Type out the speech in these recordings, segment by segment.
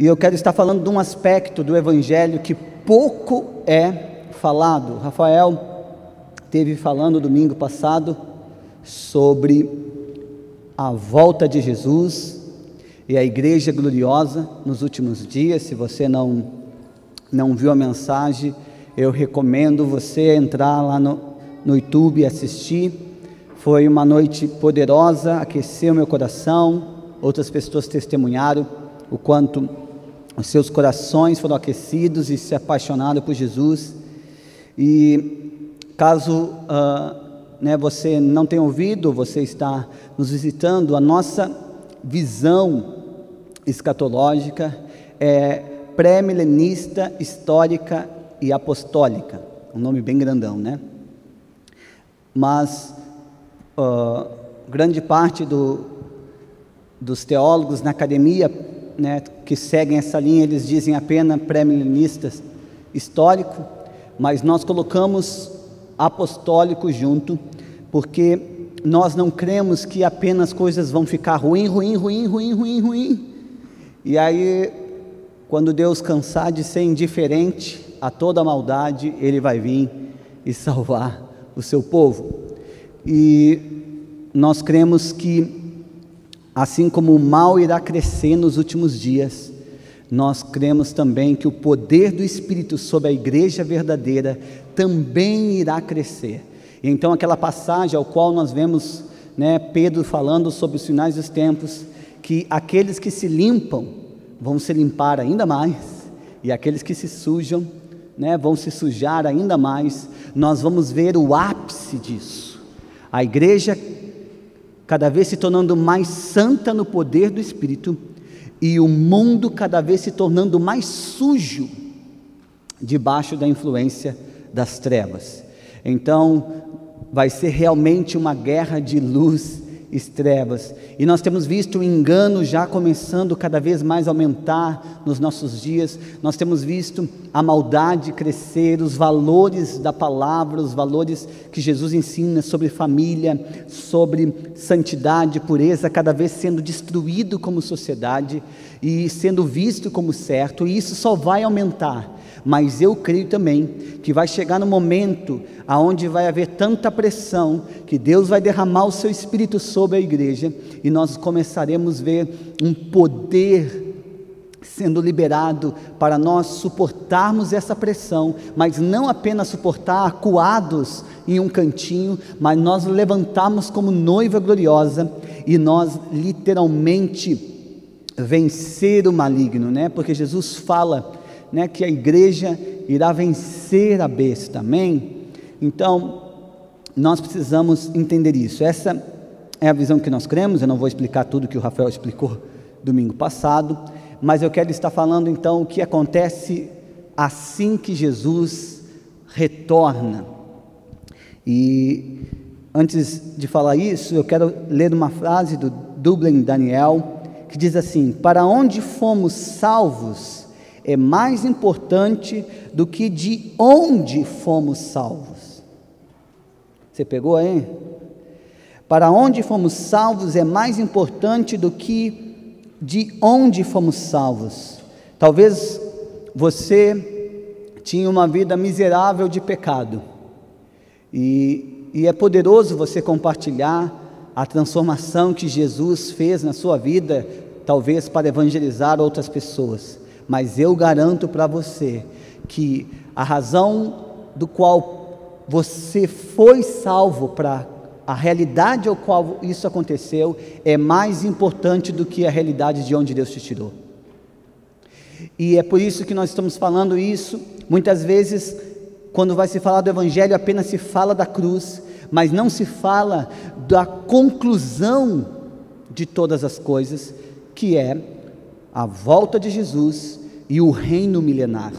E eu quero estar falando de um aspecto do Evangelho que pouco é falado. Rafael esteve falando domingo passado sobre a volta de Jesus e a igreja gloriosa nos últimos dias. Se você não viu a mensagem, eu recomendo você entrar lá no YouTube e assistir. Foi uma noite poderosa, aqueceu meu coração. Outras pessoas testemunharam o quanto os seus corações foram aquecidos e se apaixonaram por Jesus. E caso você não tenha ouvido, você está nos visitando, a nossa visão escatológica é pré-milenista, histórica e apostólica. Um nome bem grandão, né? Mas grande parte dos teólogos na academia, que seguem essa linha, eles dizem apenas pré-milenistas, histórico, mas nós colocamos apostólico junto, porque nós não cremos que apenas coisas vão ficar ruim, e aí, quando Deus cansar de ser indiferente a toda a maldade, Ele vai vir e salvar o seu povo. E nós cremos que assim como o mal irá crescer nos últimos dias, nós cremos também que o poder do Espírito sobre a igreja verdadeira também irá crescer. E então aquela passagem ao qual nós vemos Pedro falando sobre os finais dos tempos, que aqueles que se limpam vão se limpar ainda mais, e aqueles que se sujam vão se sujar ainda mais. Nós vamos ver o ápice disso, a igreja cada vez se tornando mais santa no poder do Espírito, e o mundo cada vez se tornando mais sujo, debaixo da influência das trevas. Então, vai ser realmente uma guerra de luz e trevas, e nós temos visto o engano já começando cada vez mais a aumentar nos nossos dias. Nós temos visto a maldade crescer, os valores da palavra, os valores que Jesus ensina sobre família, sobre santidade, pureza, cada vez sendo destruído como sociedade e sendo visto como certo, e isso só vai aumentar. Mas eu creio também que vai chegar no momento aonde vai haver tanta pressão, que Deus vai derramar o seu Espírito sobre a igreja, e nós começaremos a ver um poder sendo liberado para nós suportarmos essa pressão, mas não apenas suportar acuados em um cantinho, mas nós levantarmos como noiva gloriosa, e nós literalmente vencer o maligno, porque Jesus fala que a igreja irá vencer a besta, amém? Então, nós precisamos entender isso. Essa é a visão que nós cremos. Eu não vou explicar tudo que o Rafael explicou domingo passado, mas eu quero estar falando então o que acontece assim que Jesus retorna. E antes de falar isso, eu quero ler uma frase do Dublin Daniel, que diz assim: para onde fomos salvos é mais importante do que de onde fomos salvos. Você pegou aí? Para onde fomos salvos é mais importante do que de onde fomos salvos. Talvez você tinha uma vida miserável de pecado, e é poderoso você compartilhar a transformação que Jesus fez na sua vida, talvez para evangelizar outras pessoas. Mas eu garanto para você que a razão do qual você foi salvo, para a realidade ao qual isso aconteceu, é mais importante do que a realidade de onde Deus te tirou. E é por isso que nós estamos falando isso. Muitas vezes, quando vai se falar do Evangelho, apenas se fala da cruz, mas não se fala da conclusão de todas as coisas, que é a volta de Jesus e o reino milenar,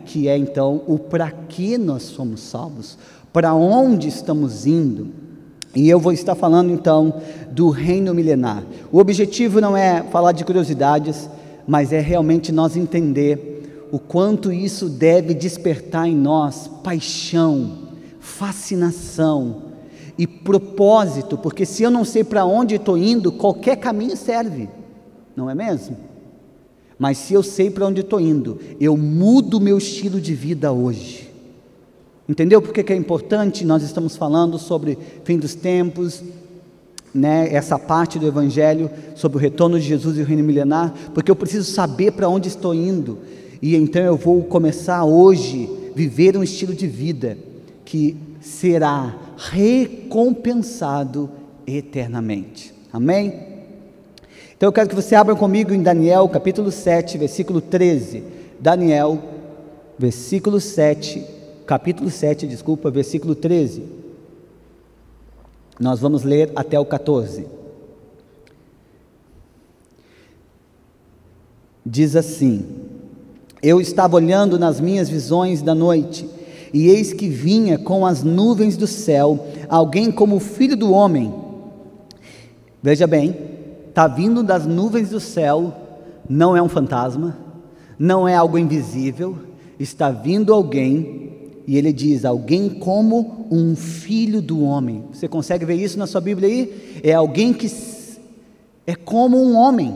que é então o para que nós somos salvos, para onde estamos indo. E eu vou estar falando então do reino milenar. O objetivo não é falar de curiosidades, mas é realmente nós entender o quanto isso deve despertar em nós paixão, fascinação e propósito, porque se eu não sei para onde estou indo, qualquer caminho serve, não é mesmo? mas se eu sei para onde estou indo, eu mudo o meu estilo de vida hoje. Entendeu por que é importante? Nós estamos falando sobre fim dos tempos, né, essa parte do Evangelho, sobre o retorno de Jesus e o reino milenar, porque eu preciso saber para onde estou indo, e então eu vou começar hoje a viver um estilo de vida que será recompensado eternamente. Amém? Então eu quero que você abra comigo em Daniel capítulo 7, versículo 13. Daniel, capítulo 7, versículo 13. Nós vamos ler até o 14. Diz assim: eu estava olhando nas minhas visões da noite, e eis que vinha com as nuvens do céu alguém como o filho do homem. Veja bem, está vindo das nuvens do céu, não é um fantasma, não é algo invisível, está vindo alguém, e ele diz, alguém como um filho do homem. Você consegue ver isso na sua Bíblia aí? É alguém que é como um homem.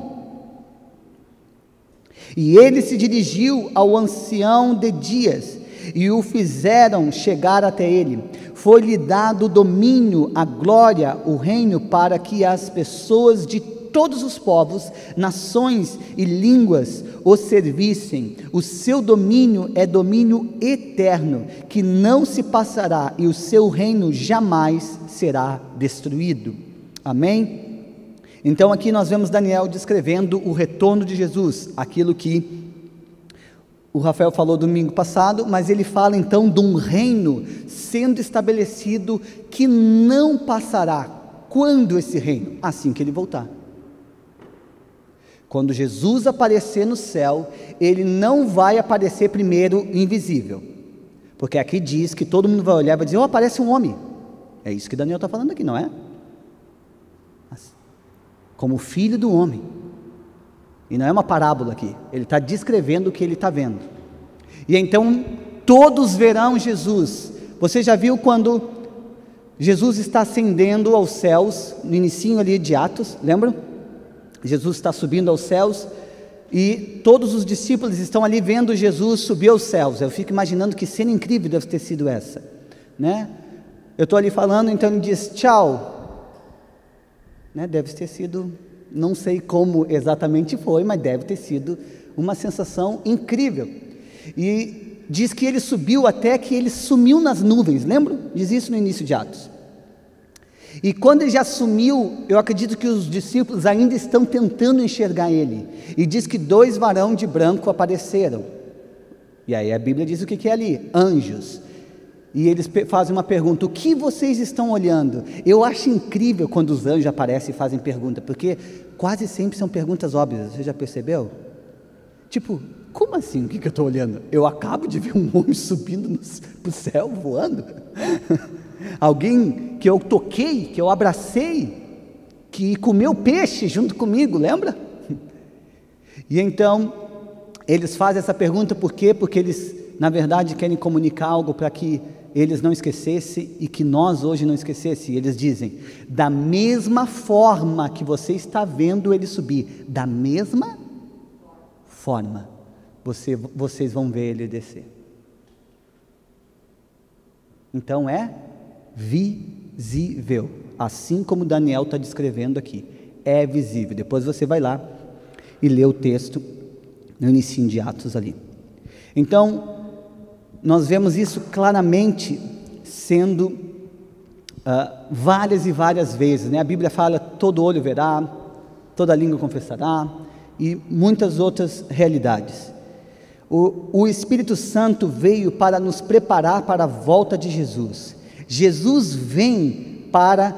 E ele se dirigiu ao ancião de dias, e o fizeram chegar até ele. Foi-lhe dado o domínio, a glória, o reino, para que as pessoas de todos os povos, nações e línguas o servissem. O seu domínio é domínio eterno, que não se passará, e o seu reino jamais será destruído. Amém? Então aqui nós vemos Daniel descrevendo o retorno de Jesus, aquilo que o Rafael falou domingo passado, mas ele fala então de um reino sendo estabelecido que não passará. Quando esse reino? Assim que ele voltar. Quando Jesus aparecer no céu, ele não vai aparecer primeiro invisível, porque aqui diz que todo mundo vai olhar e vai dizer, aparece um homem. É isso que Daniel está falando aqui, não é? Como filho do homem. E não é uma parábola aqui, ele está descrevendo o que ele está vendo. E então todos verão Jesus. Você já viu quando Jesus está ascendendo aos céus, no inicinho ali de Atos, lembram? Jesus está subindo aos céus, e todos os discípulos estão ali vendo Jesus subir aos céus. Eu fico imaginando que cena incrível deve ter sido essa, né? Eu estou ali falando, então ele diz tchau, né? Deve ter sido, não sei como exatamente foi, mas deve ter sido uma sensação incrível. E diz que ele subiu até que ele sumiu nas nuvens, lembram? Diz isso no início de Atos. E quando ele já sumiu, eu acredito que os discípulos ainda estão tentando enxergar ele. E diz que 2 varões de branco apareceram. E aí a Bíblia diz o que é ali? Anjos. E eles fazem uma pergunta, o que vocês estão olhando? Eu acho incrível quando os anjos aparecem e fazem pergunta, porque quase sempre são perguntas óbvias, você já percebeu? Tipo, como assim, o que eu estou olhando? Eu acabo de ver um homem subindo para o céu, voando. Alguém que eu toquei, que eu abracei, que comeu peixe junto comigo, lembra? E então, eles fazem essa pergunta por quê? Porque eles, na verdade, querem comunicar algo para que eles não esquecessem e que nós hoje não esquecessem. Eles dizem, da mesma forma que você está vendo ele subir, da mesma forma, vocês vão ver ele descer. Então é visível, assim como Daniel está descrevendo aqui, é visível. Depois você vai lá e lê o texto no início de Atos ali. Então, nós vemos isso claramente sendo várias e várias vezes, né? A Bíblia fala, todo olho verá, toda língua confessará, e muitas outras realidades. O Espírito Santo veio para nos preparar para a volta de Jesus. Jesus vem para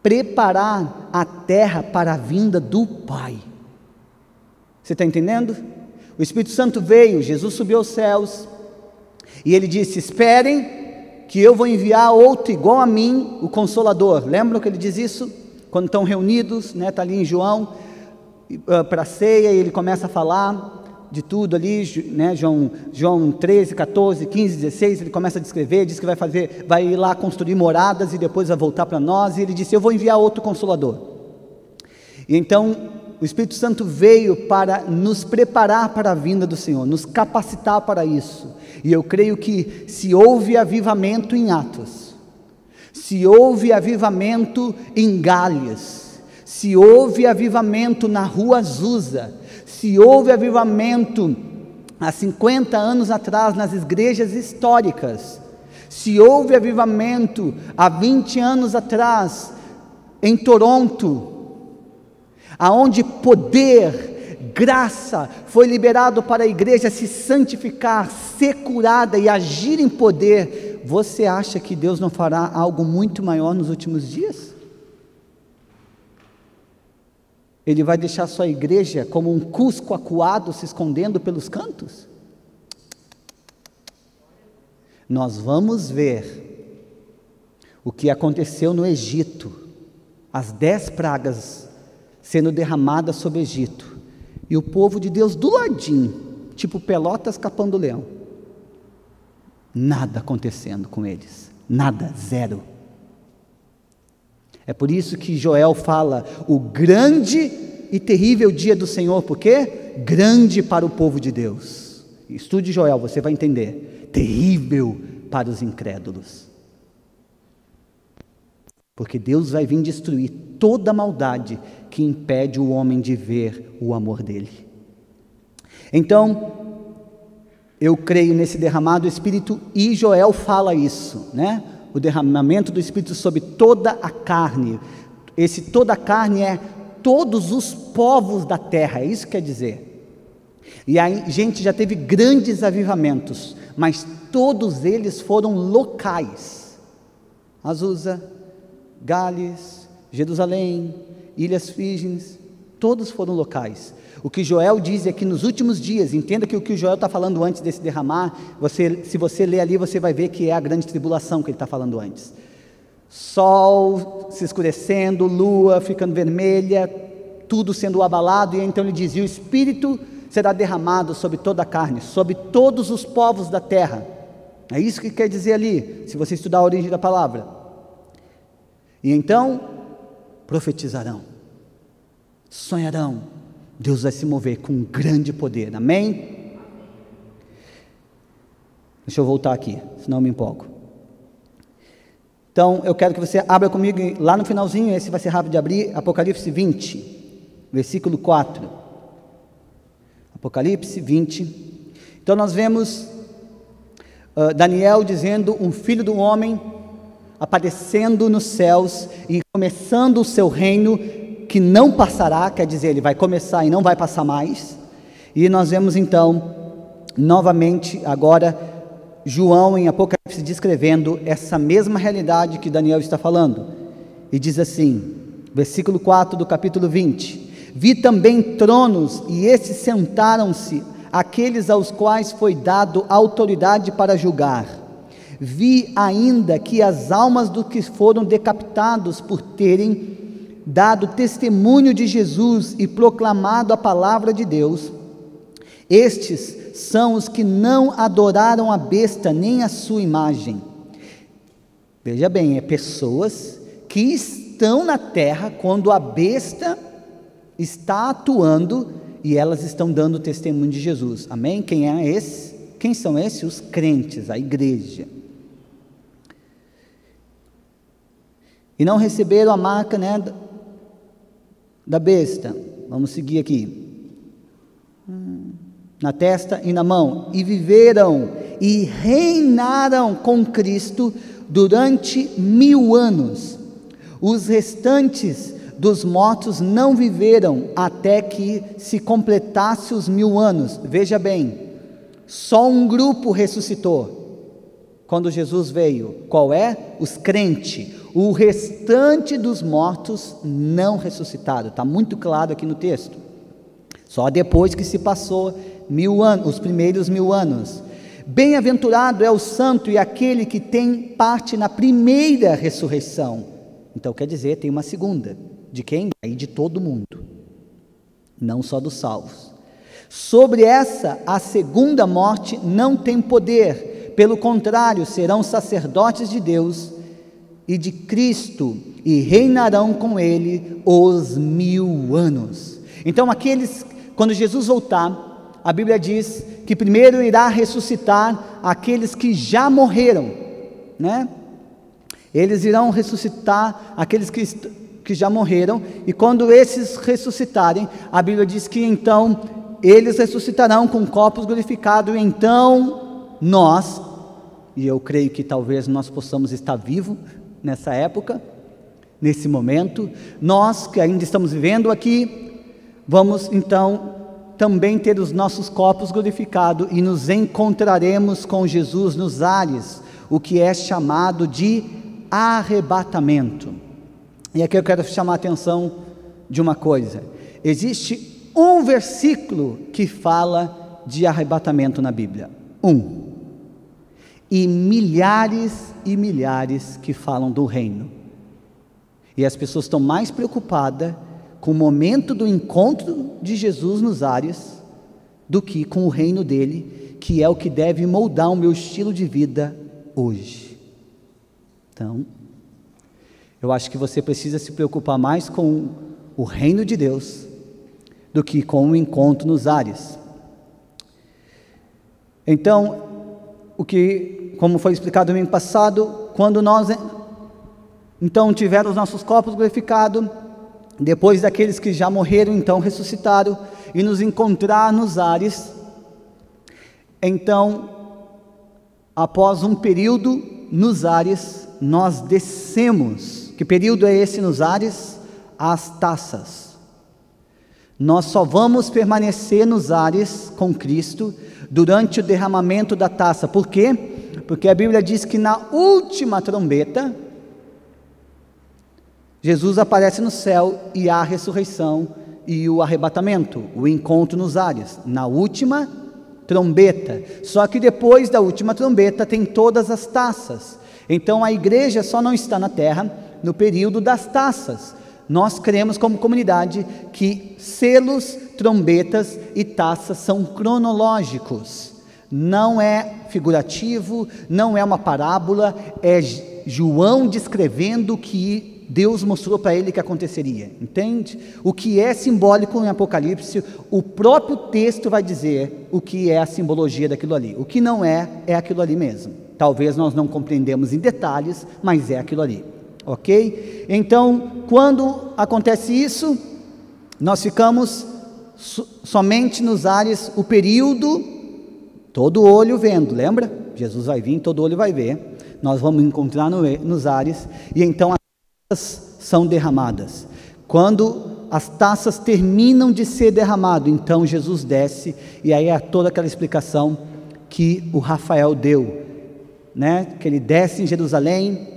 preparar a terra para a vinda do Pai. Você está entendendo? O Espírito Santo veio, Jesus subiu aos céus, e ele disse, esperem que eu vou enviar outro igual a mim, o Consolador. Lembram que ele diz isso? Quando estão reunidos, né, está ali em João, para a ceia, e ele começa a falar de tudo ali, né, João 13, 14, 15, 16, ele começa a descrever, diz que vai ir lá construir moradas e depois vai voltar para nós, e ele disse, eu vou enviar outro Consolador. E então, O Espírito Santo veio para nos preparar para a vinda do Senhor, nos capacitar para isso. E eu creio que se houve avivamento em Atos, se houve avivamento em Gálias, se houve avivamento na Rua Azusa, se houve avivamento há 50 anos atrás nas igrejas históricas, se houve avivamento há 20 anos atrás em Toronto, aonde poder, graça foi liberado para a igreja se santificar, ser curada e agir em poder, você acha que Deus não fará algo muito maior nos últimos dias? Ele vai deixar sua igreja como um cusco acuado se escondendo pelos cantos? Nós vamos ver o que aconteceu no Egito, as 10 pragas sendo derramadas sobre o Egito, e o povo de Deus do ladinho, tipo Pelotas capando leão, nada acontecendo com eles, nada, zero. É por isso que Joel fala, o grande e terrível dia do Senhor, porque grande para o povo de Deus. Estude Joel, você vai entender, terrível para os incrédulos, porque Deus vai vir destruir toda a maldade que impede o homem de ver o amor dele. Então, eu creio nesse derramado do Espírito, e Joel fala isso, né? O derramamento do Espírito sobre toda a carne. Esse toda a carne é todos os povos da terra, é isso que quer dizer. E aí, gente, já teve grandes avivamentos, mas todos eles foram locais. Azusa, Gálias, Jerusalém, Ilhas Frígias, todos foram locais. O que Joel diz é que nos últimos dias, entenda que o que o Joel está falando antes desse derramar, se você ler ali, você vai ver que é a grande tribulação que ele está falando antes. Sol se escurecendo, lua ficando vermelha, tudo sendo abalado, e então ele diz, e o Espírito será derramado sobre toda a carne, sobre todos os povos da terra. É isso que quer dizer ali, se você estudar a origem da palavra. E então, profetizarão, sonharão, Deus vai se mover com grande poder, amém? Deixa eu voltar aqui, senão eu me empolgo. Então, eu quero que você abra comigo, lá no finalzinho, esse vai ser rápido de abrir, Apocalipse 20, versículo 4. Apocalipse 20. Então, nós vemos Daniel dizendo, um filho do homem aparecendo nos céus e começando o seu reino, que não passará, quer dizer, ele vai começar e não vai passar mais. E nós vemos então, novamente, agora, João em Apocalipse descrevendo essa mesma realidade que Daniel está falando, e diz assim, versículo 4 do capítulo 20, vi também tronos, e esses sentaram-se, aqueles aos quais foi dado autoridade para julgar. Vi ainda que as almas dos que foram decapitados por terem dado testemunho de Jesus e proclamado a palavra de Deus, estes são os que não adoraram a besta nem a sua imagem. Veja bem, é pessoas que estão na terra quando a besta está atuando e elas estão dando testemunho de Jesus, amém? Quem é esse? Quem são esses? Os crentes, a igreja. E não receberam a marca, né, da besta. Vamos seguir aqui. Na testa e na mão. E viveram e reinaram com Cristo durante 1000 anos. Os restantes dos mortos não viveram até que se completasse os 1000 anos. Veja bem, só um grupo ressuscitou quando Jesus veio. Qual é? Os crentes. O restante dos mortos não ressuscitaram. Está muito claro aqui no texto. Só depois que se passou 1000 anos, os primeiros 1000 anos. Bem-aventurado é o santo e aquele que tem parte na primeira ressurreição. Então quer dizer, tem uma segunda. De quem? Aí de todo mundo, não só dos salvos. Sobre essa, a segunda morte não tem poder, pelo contrário, serão sacerdotes de Deus e de Cristo, e reinarão com ele os 1000 anos. Então quando Jesus voltar, a Bíblia diz que primeiro irá ressuscitar aqueles que já morreram, né? Eles irão ressuscitar aqueles que já morreram, e quando esses ressuscitarem, a Bíblia diz que então eles ressuscitarão com corpos glorificados, e então nós, e eu creio que talvez nós possamos estar vivos nessa época, nesse momento, nós que ainda estamos vivendo aqui, vamos então também ter os nossos corpos glorificados e nos encontraremos com Jesus nos ares, o que é chamado de arrebatamento. E aqui eu quero chamar a atenção de uma coisa: existe um versículo que fala de arrebatamento na Bíblia, e milhares que falam do reino, e as pessoas estão mais preocupadas com o momento do encontro de Jesus nos ares do que com o reino dele, que é o que deve moldar o meu estilo de vida hoje. Então, eu acho que você precisa se preocupar mais com o reino de Deus do que com o encontro nos ares. Então, como foi explicado no domingo passado, quando nós então tivermos os nossos corpos glorificados, depois daqueles que já morreram, então ressuscitaram, e nos encontrar nos ares, então, após um período nos ares, nós descemos. Que período é esse nos ares? As taças. Nós só vamos permanecer nos ares com Cristo durante o derramamento da taça. Por quê? Porque a Bíblia diz que na última trombeta, Jesus aparece no céu e há a ressurreição e o arrebatamento, o encontro nos ares, na última trombeta. Só que depois da última trombeta tem todas as taças. Então a igreja só não está na terra no período das taças. Nós cremos como comunidade que selos, trombetas e taças são cronológicos. Não é figurativo, não é uma parábola, é João descrevendo o que Deus mostrou para ele que aconteceria, entende? O que é simbólico em Apocalipse, o próprio texto vai dizer o que é a simbologia daquilo ali. O que não é aquilo ali mesmo. Talvez nós não compreendemos em detalhes, mas é aquilo ali, ok? Então, quando acontece isso, nós ficamos somente nos ares, o período, todo olho vendo, lembra? Jesus vai vir, todo olho vai ver, nós vamos encontrar nos ares, e então as taças são derramadas. Quando as taças terminam de ser derramadas, então Jesus desce, e aí é toda aquela explicação que o Rafael deu, né? Que ele desce em Jerusalém,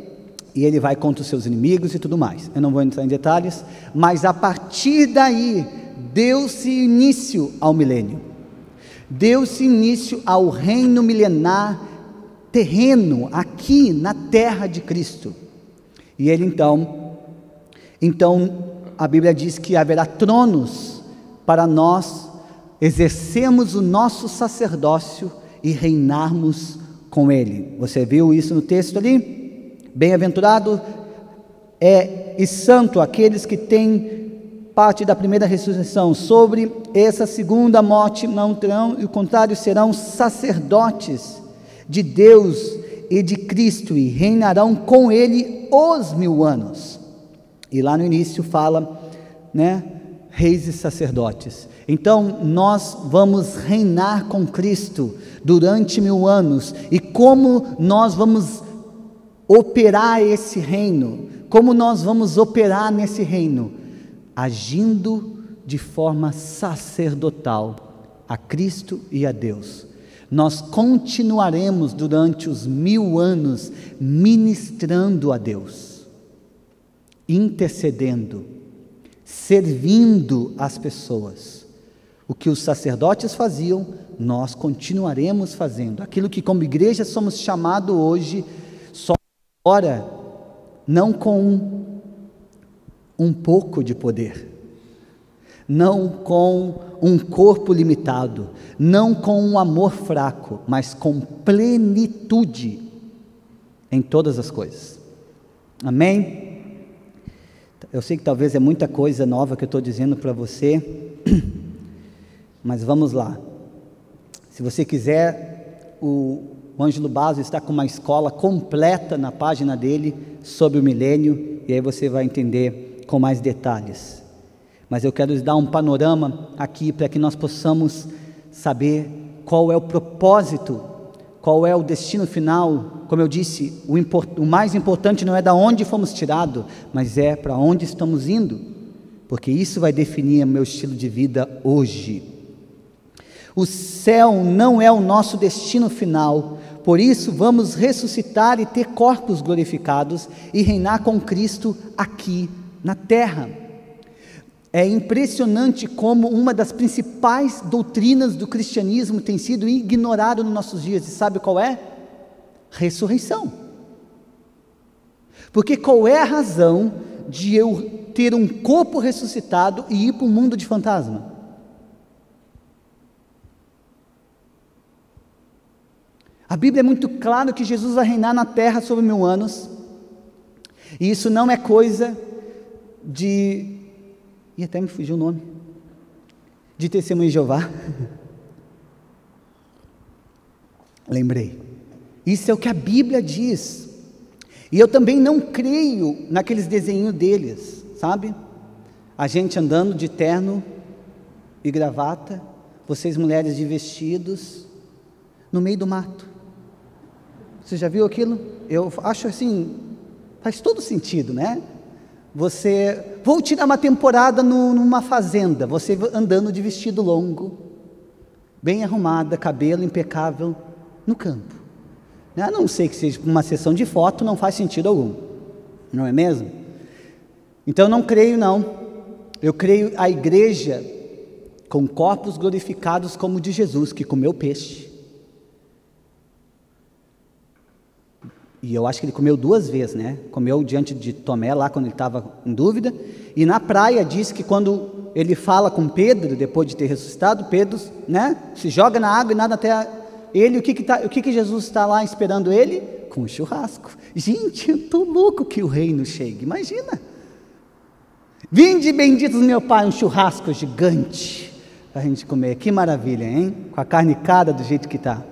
e ele vai contra os seus inimigos e tudo mais. Eu não vou entrar em detalhes, mas a partir daí, deu-se início ao milênio, deu-se início ao reino milenar terreno, aqui na terra de Cristo. E ele então a Bíblia diz que haverá tronos para nós exercermos o nosso sacerdócio e reinarmos com ele. Você viu isso no texto ali? Bem-aventurado e santo aqueles que têm parte da primeira ressurreição. Sobre essa segunda morte não terão, e o contrário, serão sacerdotes de Deus e de Cristo, e reinarão com ele os 1000 anos. E lá no início fala, né, reis e sacerdotes. Então nós vamos reinar com Cristo durante 1000 anos. E como nós vamos operar esse reino? Como nós vamos operar nesse reino? Agindo de forma sacerdotal a Cristo e a Deus. Nós continuaremos durante os 1000 anos ministrando a Deus, intercedendo, servindo as pessoas. O que os sacerdotes faziam, nós continuaremos fazendo. Aquilo que como igreja somos chamados hoje, só agora, não com um pouco de poder, não com um corpo limitado, não com um amor fraco, mas com plenitude em todas as coisas. Amém? Eu sei que talvez é muita coisa nova que eu estou dizendo para você, mas vamos lá. Se você quiser, o Ângelo Basso está com uma escola completa na página dele sobre o milênio, e aí você vai entender com mais detalhes. Mas eu quero dar um panorama aqui para que nós possamos saber qual é o propósito, qual é o destino final. Como eu disse, o mais importante não é de onde fomos tirados, mas é para onde estamos indo, porque isso vai definir o meu estilo de vida hoje. O céu não é o nosso destino final, por isso vamos ressuscitar e ter corpos glorificados e reinar com Cristo aqui na terra. É impressionante como uma das principais doutrinas do cristianismo tem sido ignorada nos nossos dias, e sabe qual é? Ressurreição. Porque qual é a razão de eu ter um corpo ressuscitado e ir para um mundo de fantasma? A Bíblia é muito clara que Jesus vai reinar na terra sobre 1000 anos, e isso não é coisa de... e até me fugiu o nome, de Testemunho de Jeová. Lembrei, isso é o que a Bíblia diz, e eu também não creio naqueles desenhos deles, sabe? A gente andando de terno e gravata, vocês mulheres de vestidos, no meio do mato. Você já viu aquilo? Eu acho assim, faz todo sentido, né? Vou tirar uma temporada numa fazenda, você andando de vestido longo, bem arrumada, cabelo impecável, no campo. A não ser que seja uma sessão de foto, não faz sentido algum, não é mesmo? Então eu não creio não, eu creio a igreja com corpos glorificados como o de Jesus, que comeu peixe. E eu acho que ele comeu 2 vezes, né? Comeu diante de Tomé, lá quando ele estava em dúvida, e na praia diz que quando ele fala com Pedro, depois de ter ressuscitado, Pedro, né, se joga na água e nada até ele. O que Jesus está lá esperando ele? Com um churrasco. Gente, eu estou louco que o reino chegue, imagina. Vinde benditos meu Pai, um churrasco gigante para a gente comer, que maravilha, hein? Com a carne cada do jeito que está.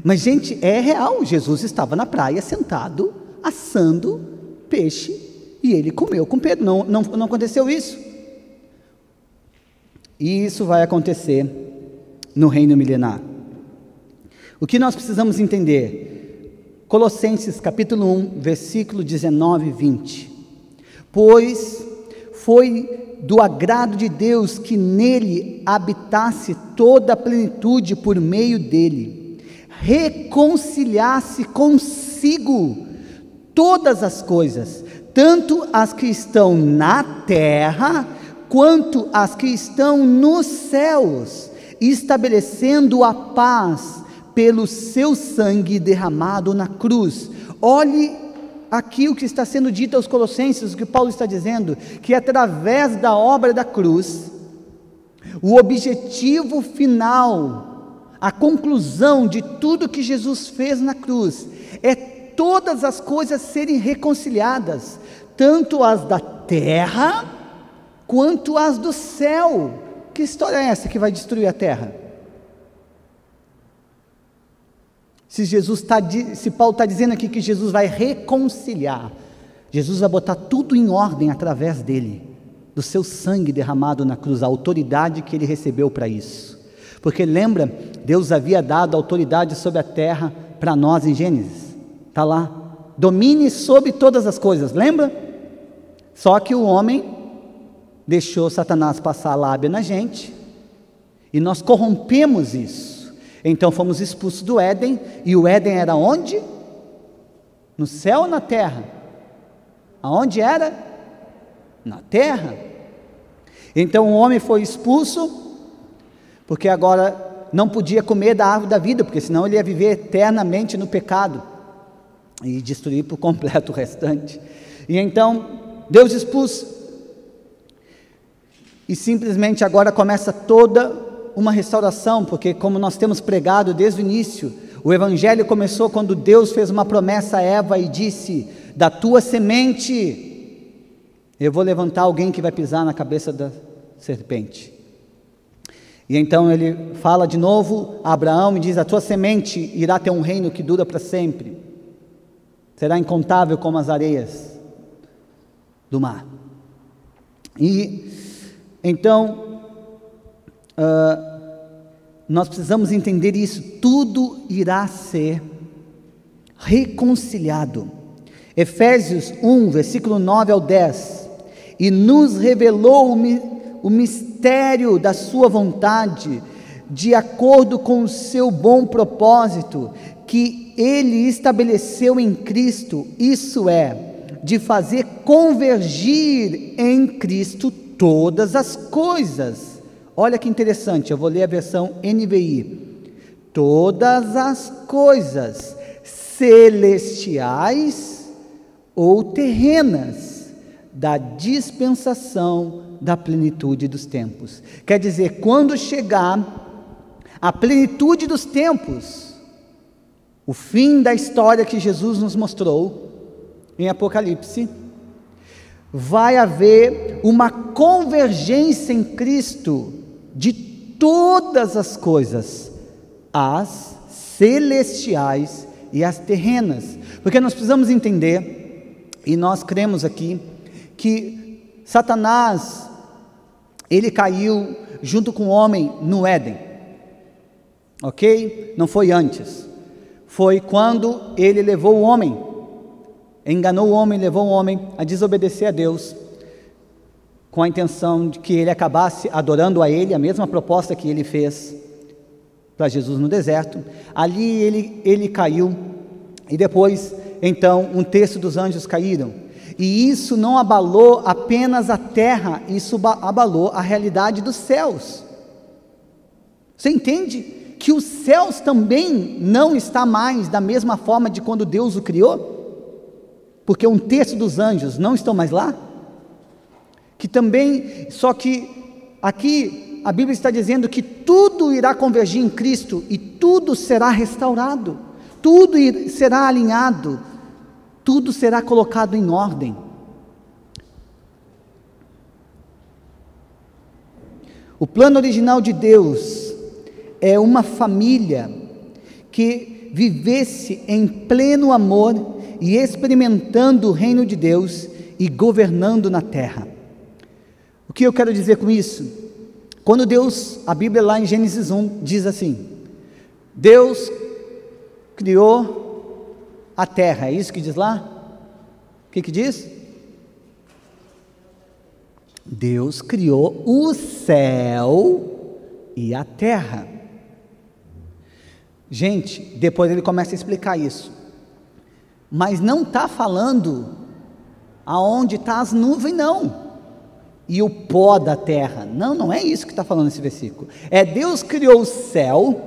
Mas gente, é real, Jesus estava na praia sentado, assando peixe, e ele comeu com Pedro, não aconteceu isso? E isso vai acontecer no reino milenar. O que nós precisamos entender? Colossenses capítulo 1, versículo 19 e 20. Pois foi do agrado de Deus que nele habitasse toda a plenitude por meio dele, reconciliasse consigo todas as coisas, tanto as que estão na terra, quanto as que estão nos céus, estabelecendo a paz pelo seu sangue derramado na cruz. Olhe aqui o que está sendo dito aos Colossenses, o que Paulo está dizendo, que através da obra da cruz, o objetivo final, a conclusão de tudo que Jesus fez na cruz, é todas as coisas serem reconciliadas, tanto as da terra, quanto as do céu. Que história é essa que vai destruir a terra? Se Paulo está dizendo aqui que Jesus vai reconciliar, Jesus vai botar tudo em ordem através dele, do seu sangue derramado na cruz, a autoridade que ele recebeu para isso. Porque lembra, Deus havia dado autoridade sobre a terra para nós em Gênesis, está lá, domine sobre todas as coisas, lembra? Só que o homem deixou Satanás passar a lábia na gente, e nós corrompemos isso, então fomos expulsos do Éden, e o Éden era onde? No céu ou na terra? Aonde era? Na terra. Então o homem foi expulso, porque agora não podia comer da árvore da vida, porque senão ele ia viver eternamente no pecado, e destruir por completo o restante. E então Deus expulsa, e simplesmente agora começa toda uma restauração, porque como nós temos pregado desde o início, o Evangelho começou quando Deus fez uma promessa a Eva e disse: da tua semente, eu vou levantar alguém que vai pisar na cabeça da serpente. E então ele fala de novo a Abraão e diz: a tua semente irá ter um reino que dura para sempre, será incontável como as areias do mar. E então nós precisamos entender isso, tudo irá ser reconciliado. Efésios 1, versículo 9 ao 10, e nos revelou o mistério da sua vontade, de acordo com o seu bom propósito, que ele estabeleceu em Cristo, isso é, de fazer convergir em Cristo todas as coisas. Olha que interessante, eu vou ler a versão NVI. Todas as coisas celestiais ou terrenas, da dispensação da plenitude dos tempos. Quer dizer, quando chegar a plenitude dos tempos, o fim da história que Jesus nos mostrou em Apocalipse, vai haver uma convergência em Cristo de todas as coisas, as celestiais e as terrenas, porque nós precisamos entender, e nós cremos aqui, que Satanás, ele caiu junto com o homem no Éden, ok? Não foi antes, foi quando ele levou o homem, enganou o homem, levou o homem a desobedecer a Deus, com a intenção de que ele acabasse adorando a ele, a mesma proposta que ele fez para Jesus no deserto. Ali ele caiu, e depois, então, um terço dos anjos caíram, e isso não abalou apenas a terra, isso abalou a realidade dos céus. Você entende que os céus também não está mais da mesma forma de quando Deus o criou? Porque um terço dos anjos não estão mais lá, que também, só que aqui a Bíblia está dizendo que tudo irá convergir em Cristo, e tudo será restaurado, tudo será alinhado, tudo será colocado em ordem. O plano original de Deus é uma família que vivesse em pleno amor e experimentando o reino de Deus e governando na terra. O que eu quero dizer com isso? Quando Deus, a Bíblia lá em Gênesis 1 diz assim: Deus criou a terra, é isso que diz lá? O que diz? Deus criou o céu e a terra. Gente, depois ele começa a explicar isso, mas não está falando aonde está as nuvens, não, e o pó da terra, não é isso que está falando esse versículo. É Deus criou o céu,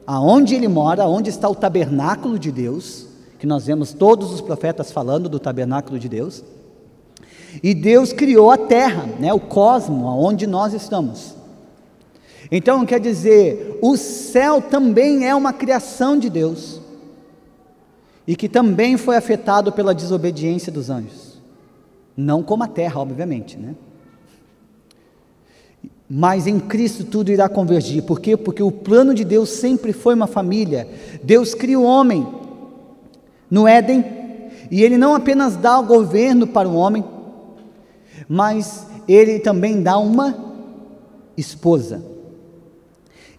aonde ele mora, onde está o tabernáculo de Deus, que nós vemos todos os profetas falando do tabernáculo de Deus, e Deus criou a terra, o cosmo, aonde nós estamos. Então quer dizer, o céu também é uma criação de Deus, e que também foi afetado pela desobediência dos anjos, não como a terra, obviamente, mas em Cristo tudo irá convergir. Por quê? Porque o plano de Deus sempre foi uma família. Deus cria o homem no Éden, e ele não apenas dá o governo para o homem, mas ele também dá uma esposa,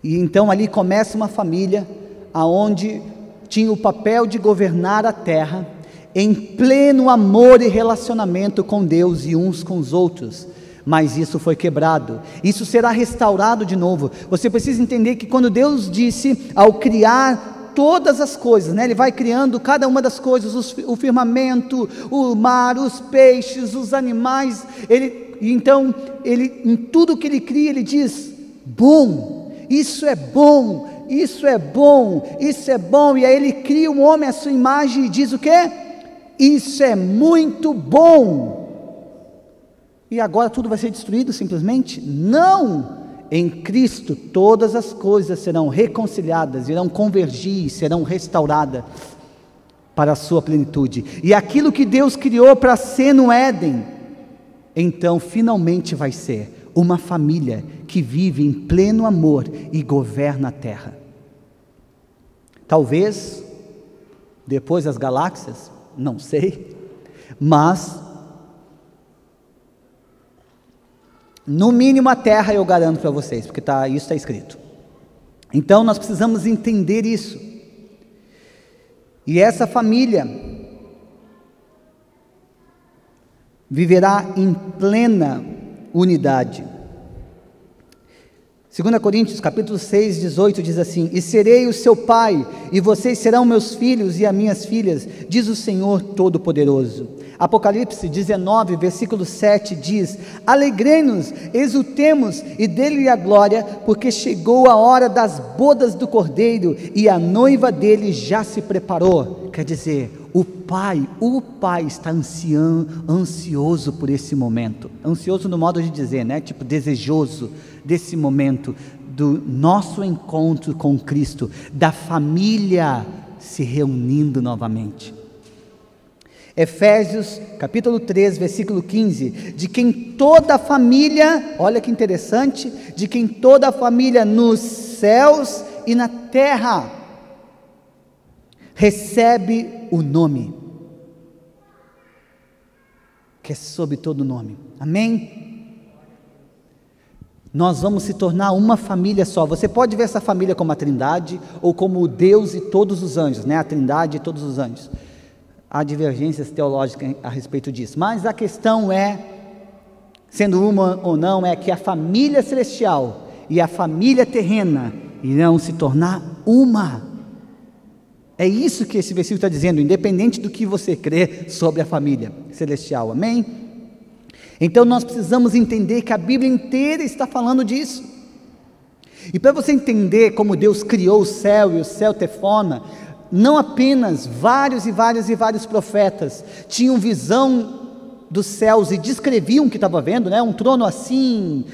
e então ali começa uma família, aonde tinha o papel de governar a terra, em pleno amor e relacionamento com Deus e uns com os outros, mas isso foi quebrado, isso será restaurado de novo. Você precisa entender que quando Deus disse, ao criar todas as coisas, ele vai criando cada uma das coisas, o firmamento, o mar, os peixes, os animais, então em tudo que ele cria, ele diz, bom, isso é bom, isso é bom, isso é bom, e aí ele cria um homem à sua imagem e diz o quê? Isso é muito bom. E agora tudo vai ser destruído simplesmente? Não! Em Cristo todas as coisas serão reconciliadas, irão convergir, serão restauradas para a sua plenitude. E aquilo que Deus criou para ser no Éden, então finalmente vai ser uma família que vive em pleno amor e governa a terra. Talvez, depois das galáxias, não sei, mas, no mínimo a terra eu garanto para vocês, porque isso está escrito. Então nós precisamos entender isso. E essa família viverá em plena unidade. 2 Coríntios capítulo 6, 18 diz assim: e serei o seu pai, e vocês serão meus filhos e as minhas filhas, diz o Senhor Todo-Poderoso. Apocalipse 19, versículo 7 diz: alegremos, exultemos e dê-lhe a glória, porque chegou a hora das bodas do Cordeiro, e a noiva dele já se preparou. Quer dizer, o pai está ansioso por esse momento, ansioso no modo de dizer, né? Tipo desejoso desse momento, do nosso encontro com Cristo, da família se reunindo novamente. Efésios capítulo 3, versículo 15, de quem toda a família, olha que interessante, de quem toda a família nos céus e na terra recebe o nome, que é sobre todo nome, amém? Nós vamos se tornar uma família só. Você pode ver essa família como a Trindade, ou como o Deus e todos os anjos, né? A Trindade e todos os anjos. Há divergências teológicas a respeito disso, mas a questão é, sendo uma ou não, é que a família celestial e a família terrena irão se tornar uma. É isso que esse versículo está dizendo, independente do que você crê sobre a família celestial, amém? Então nós precisamos entender que a Bíblia inteira está falando disso. E para você entender como Deus criou o céu e o céu tefona, não apenas vários profetas tinham visão dos céus e descreviam o que estava vendo, né? Um trono assim,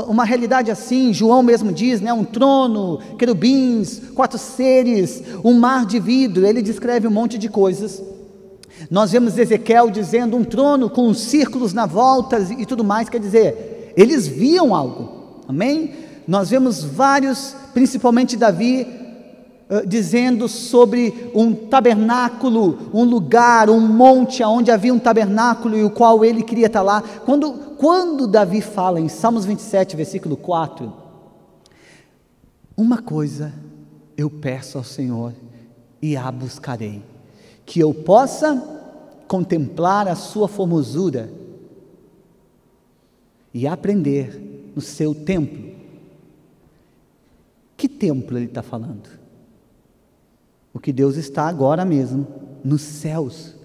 uma realidade assim, João mesmo diz, né? Um trono, querubins, 4 seres, um mar de vidro, ele descreve um monte de coisas. Nós vemos Ezequiel dizendo um trono com círculos na volta e tudo mais, quer dizer, eles viam algo, amém? Nós vemos vários, principalmente Davi, dizendo sobre um tabernáculo, um lugar, um monte onde havia um tabernáculo e o qual ele queria estar lá. Quando Davi fala em Salmos 27, versículo 4, uma coisa eu peço ao Senhor e a buscarei, que eu possa contemplar a sua formosura e aprender no seu templo. Que templo ele está falando? O que Deus está agora mesmo, nos céus,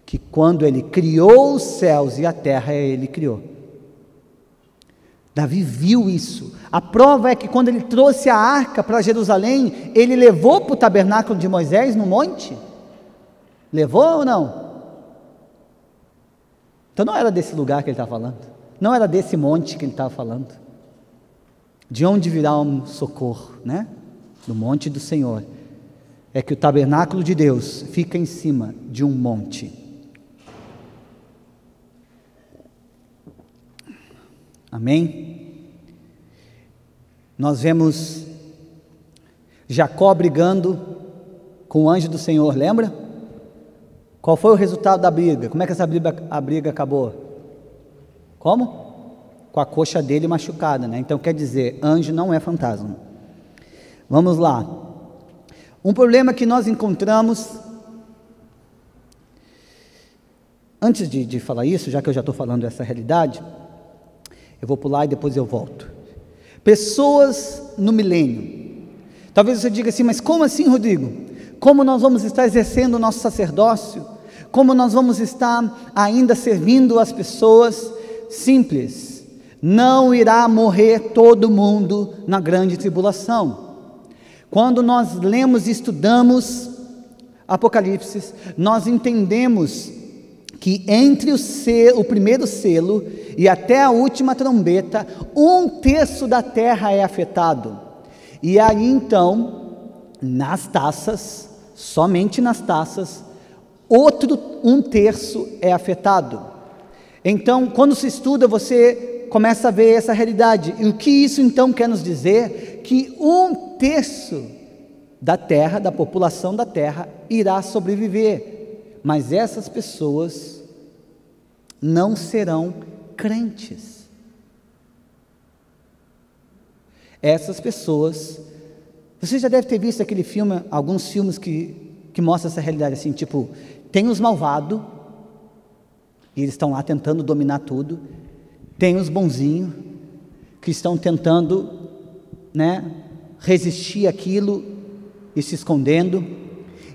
que quando ele criou os céus e a terra, ele criou. Davi viu isso. A prova é que quando ele trouxe a arca para Jerusalém, ele levou para o tabernáculo de Moisés no monte? Levou ou não? Então não era desse lugar que ele estava falando, não era desse monte que ele estava falando. De onde virá um socorro, né? Do monte do Senhor. É que o tabernáculo de Deus fica em cima de um monte. Amém? Nós vemos Jacó brigando com o anjo do Senhor, lembra? Qual foi o resultado da briga? Como é que a briga acabou? Como? Com a coxa dele machucada, né? Então quer dizer, anjo não é fantasma. Vamos lá. Um problema que nós encontramos, antes de falar isso, já que eu já estou falando dessa realidade, eu vou pular e depois eu volto. Pessoas no milênio. Talvez você diga assim, mas como assim, Rodrigo? Como nós vamos estar exercendo o nosso sacerdócio? Como nós vamos estar ainda servindo as pessoas? Simples, não irá morrer todo mundo na grande tribulação. Quando nós lemos e estudamos Apocalipse, nós entendemos que entre o primeiro selo e até a última trombeta, 1/3 da terra é afetado. E aí então, nas taças, somente nas taças, outro 1/3 é afetado. Então, quando se estuda, você começa a ver essa realidade. E o que isso então quer nos dizer? Que 1/3 da terra, da população da terra, irá sobreviver. Mas essas pessoas não serão crentes. Essas pessoas, você já deve ter visto aquele filme, alguns filmes que mostram essa realidade assim, tipo, tem os malvados, e eles estão lá tentando dominar tudo, tem os bonzinhos, que estão tentando, resistir àquilo e se escondendo,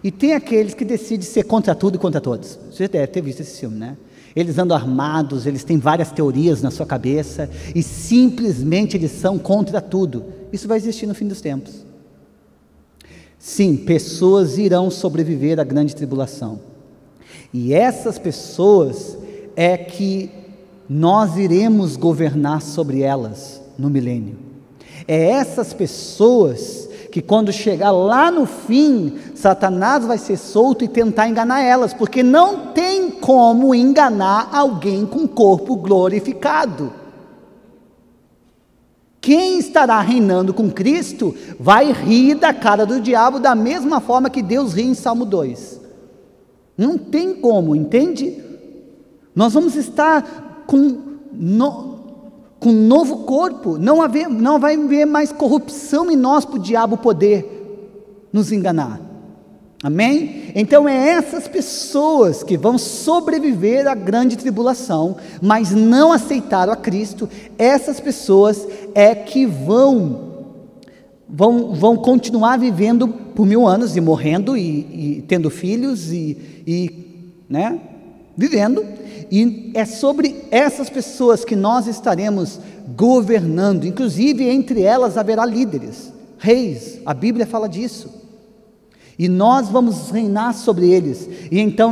e tem aqueles que decidem ser contra tudo e contra todos. Você já deve ter visto esse filme, né? Eles andam armados, eles têm várias teorias na sua cabeça, e simplesmente eles são contra tudo. Isso vai existir no fim dos tempos. Sim, pessoas irão sobreviver à grande tribulação, e essas pessoas é que nós iremos governar sobre elas no milênio. É essas pessoas que quando chegar lá no fim, Satanás vai ser solto e tentar enganar elas, porque não tem como enganar alguém com corpo glorificado. Quem estará reinando com Cristo vai rir da cara do diabo da mesma forma que Deus ri em Salmo 2. Não tem como, entende? Nós vamos estar com novo corpo, não vai haver mais corrupção em nós para o diabo poder nos enganar. Amém? Então é essas pessoas que vão sobreviver à grande tribulação, mas não aceitaram a Cristo. Essas pessoas é que vão continuar vivendo por 1000 anos e morrendo e tendo filhos vivendo, e é sobre essas pessoas que nós estaremos governando. Inclusive entre elas haverá líderes, reis, a Bíblia fala disso, e nós vamos reinar sobre eles, e então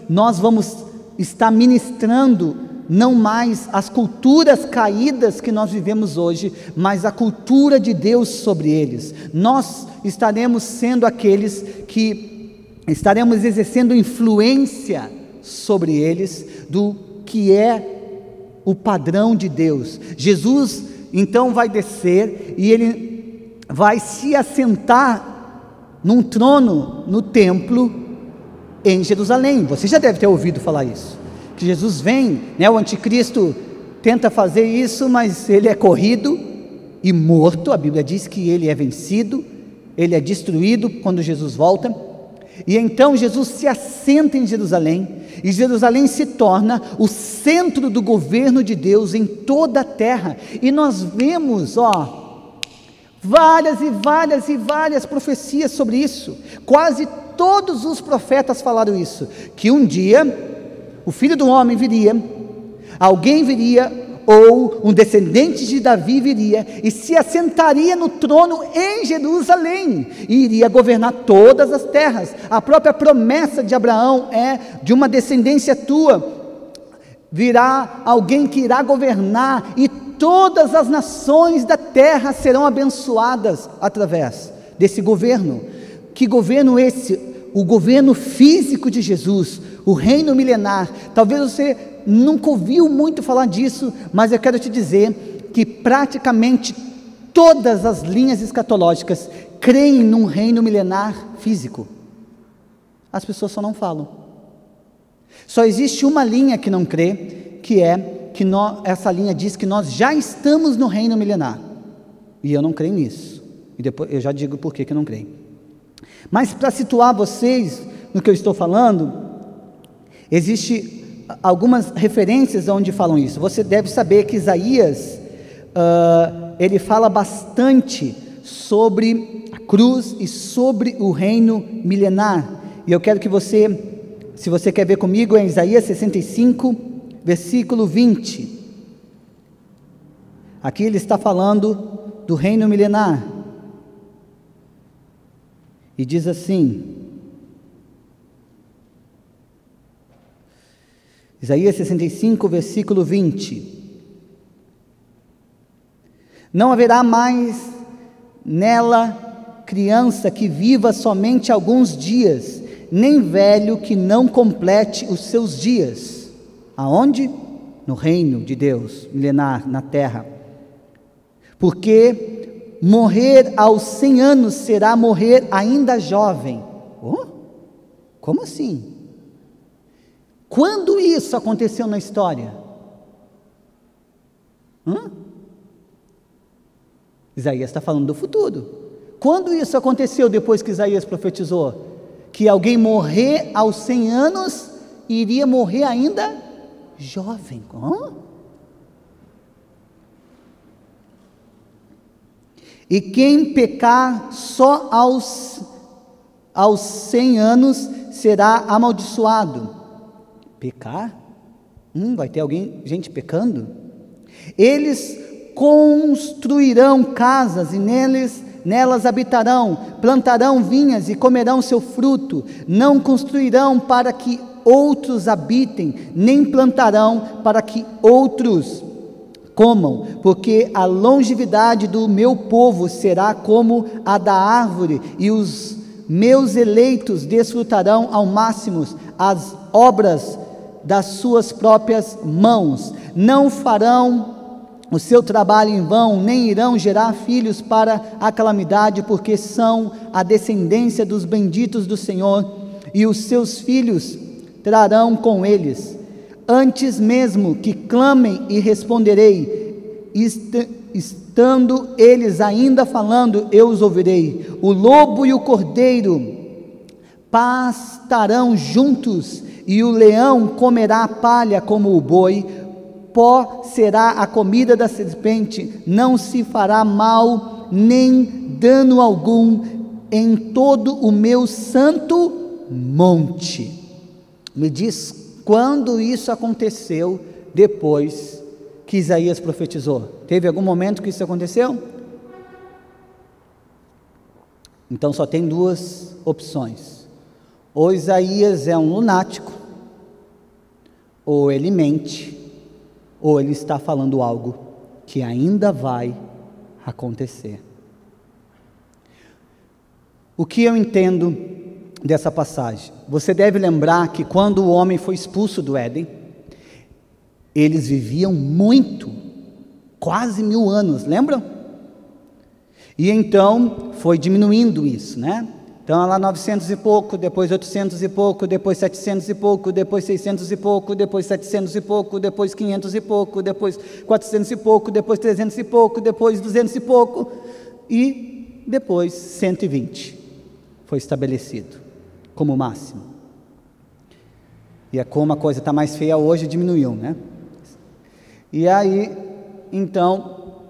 nós vamos estar ministrando não mais as culturas caídas que nós vivemos hoje, mas a cultura de Deus sobre eles. Nós estaremos sendo aqueles que estaremos exercendo influência sobre eles, do que é o padrão de Deus. Jesus então vai descer, e ele vai se assentar num trono no templo em Jerusalém. Você já deve ter ouvido falar isso, que Jesus vem, o anticristo tenta fazer isso, mas ele é corrido e morto. A Bíblia diz que ele é vencido, ele é destruído quando Jesus volta. E então Jesus se assenta em Jerusalém, e Jerusalém se torna o centro do governo de Deus em toda a terra. E nós vemos, várias e várias e várias profecias sobre isso. Quase todos os profetas falaram isso, que um dia o Filho do Homem viria, alguém viria, ou um descendente de Davi viria e se assentaria no trono em Jerusalém, e iria governar todas as terras. A própria promessa de Abraão é: de uma descendência tua virá alguém que irá governar, e todas as nações da terra serão abençoadas através desse governo. Que governo esse? O governo físico de Jesus, o reino milenar. Talvez você nunca ouviu muito falar disso, mas eu quero te dizer que praticamente todas as linhas escatológicas creem num reino milenar físico. As pessoas só não falam. Só existe uma linha que não crê, que é que essa linha diz que nós já estamos no reino milenar, e eu não creio nisso, e depois eu já digo por que eu não creio. Mas para situar vocês no que eu estou falando, existe algumas referências onde falam isso. Você deve saber que Isaías, ele fala bastante sobre a cruz e sobre o reino milenar, e eu quero que você, se você quer ver comigo, é Isaías 65, versículo 20, aqui ele está falando do reino milenar, e diz assim, Isaías 65, versículo 20, não haverá mais nela criança que viva somente alguns dias, nem velho que não complete os seus dias. Aonde? No reino de Deus, milenar, na terra. Porque morrer aos 100 anos será morrer ainda jovem. Oh? Como assim? Quando isso aconteceu na história? Isaías está falando do futuro. Quando isso aconteceu depois que Isaías profetizou? Que alguém morrer aos 100 anos e iria morrer ainda jovem. E quem pecar só aos 100 anos será amaldiçoado. Pecar? Vai ter gente pecando? Eles construirão casas e nelas habitarão, plantarão vinhas e comerão seu fruto, não construirão para que outros habitem, nem plantarão para que outros comam, porque a longevidade do meu povo será como a da árvore, e os meus eleitos desfrutarão ao máximo as obras das suas próprias mãos, não farão o seu trabalho em vão, nem irão gerar filhos para a calamidade, porque são a descendência dos benditos do Senhor, e os seus filhos trarão com eles. Antes mesmo que clamem e responderei, estando eles ainda falando, eu os ouvirei. O lobo e o cordeiro pastarão juntos, e o leão comerá palha como o boi. Pó será a comida da serpente, não se fará mal, nem dano algum em todo o meu santo monte. Me diz quando isso aconteceu depois que Isaías profetizou? Teve algum momento que isso aconteceu? Então só tem duas opções: ou Isaías é um lunático, ou ele mente, ou ele está falando algo que ainda vai acontecer. O que eu entendo dessa passagem? Você deve lembrar que quando o homem foi expulso do Éden, eles viviam muito, quase 1000 anos, lembram? E então foi diminuindo isso, né? Então lá 900 e pouco, depois 800 e pouco, depois 700 e pouco, depois 600 e pouco, depois 700 e pouco, depois 500 e pouco, depois 400 e pouco, depois 300 e pouco, depois 200 e pouco, e depois 120 foi estabelecido como máximo. E é como a coisa está mais feia hoje, diminuiu, né? E aí, então,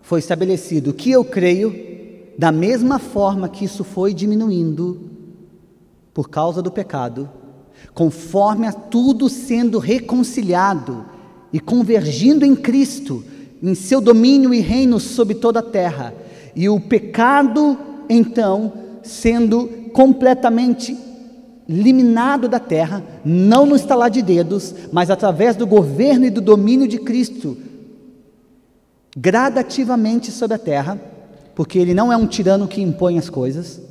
foi estabelecido, o que eu creio, da mesma forma que isso foi diminuindo por causa do pecado, conforme a tudo sendo reconciliado e convergindo em Cristo, em seu domínio e reino sobre toda a terra, e o pecado então sendo completamente eliminado da terra, não no estalar de dedos, mas através do governo e do domínio de Cristo, gradativamente sobre a terra, porque ele não é um tirano que impõe as coisas.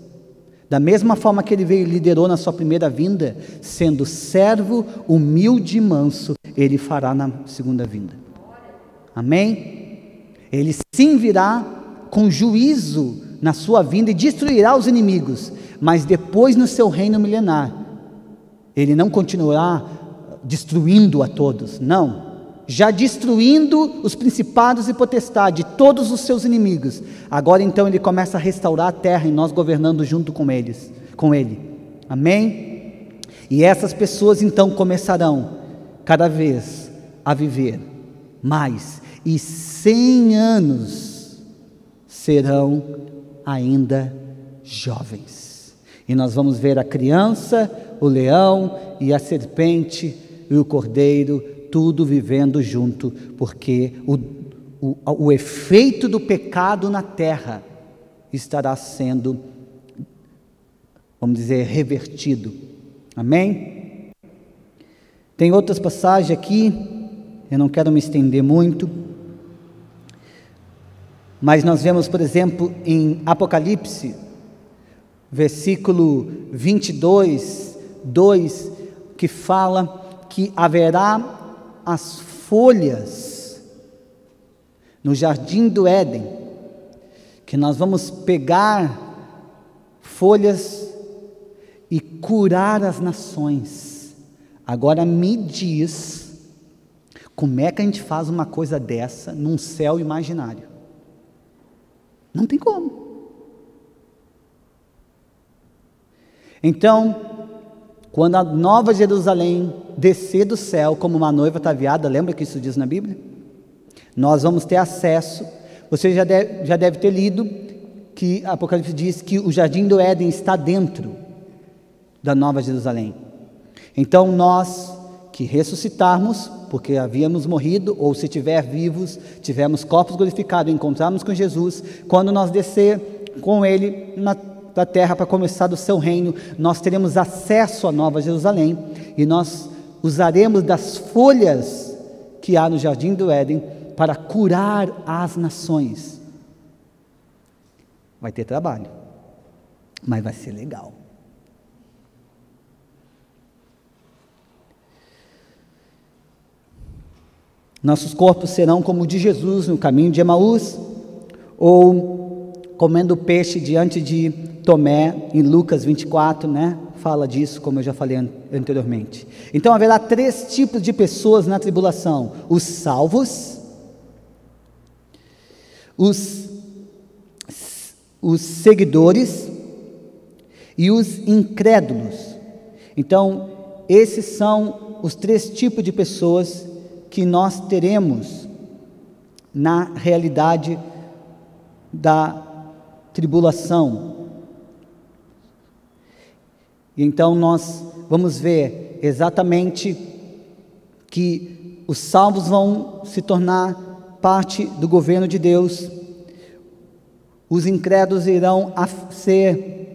Da mesma forma que ele veio e liderou na sua primeira vinda, sendo servo, humilde e manso, ele fará na segunda vinda. Amém? Ele sim virá com juízo na sua vinda e destruirá os inimigos, mas depois no seu reino milenar, ele não continuará destruindo a todos, não. Já destruindo os principados e potestades, todos os seus inimigos. Agora então ele começa a restaurar a terra e nós governando junto com eles, com ele. Amém? E essas pessoas então começarão cada vez a viver mais, e 100 anos serão ainda jovens. E nós vamos ver a criança, o leão e a serpente e o cordeiro, tudo vivendo junto, porque o efeito do pecado na terra estará sendo, vamos dizer, revertido. Amém? Tem outras passagens aqui, eu não quero me estender muito, mas nós vemos, por exemplo, em Apocalipse, versículo 22, 2, que fala que haverá as folhas no jardim do Éden, que nós vamos pegar folhas e curar as nações. Agora me diz, como é que a gente faz uma coisa dessa num céu imaginário? Não tem como. Então, quando a Nova Jerusalém descer do céu como uma noiva ataviada, lembra que isso diz na Bíblia? Nós vamos ter acesso. Você já deve ter lido que Apocalipse diz que o jardim do Éden está dentro da Nova Jerusalém. Então nós que ressuscitarmos, porque havíamos morrido, ou se estiver vivos, tivermos corpos glorificados, encontrarmos com Jesus, quando nós descer com Ele da terra para começar do seu reino, nós teremos acesso à Nova Jerusalém, e nós usaremos das folhas que há no jardim do Éden para curar as nações. Vai ter trabalho, mas vai ser legal. Nossos corpos serão como o de Jesus no caminho de Emaús, ou comendo peixe diante de Tomé, em Lucas 24, fala disso, como eu já falei anteriormente. Então haverá 3 tipos de pessoas na tribulação: os salvos, os seguidores e os incrédulos. Então esses são os 3 tipos de pessoas que nós teremos na realidade da tribulação. E então nós vamos ver exatamente que os salvos vão se tornar parte do governo de Deus, os incrédulos irão ser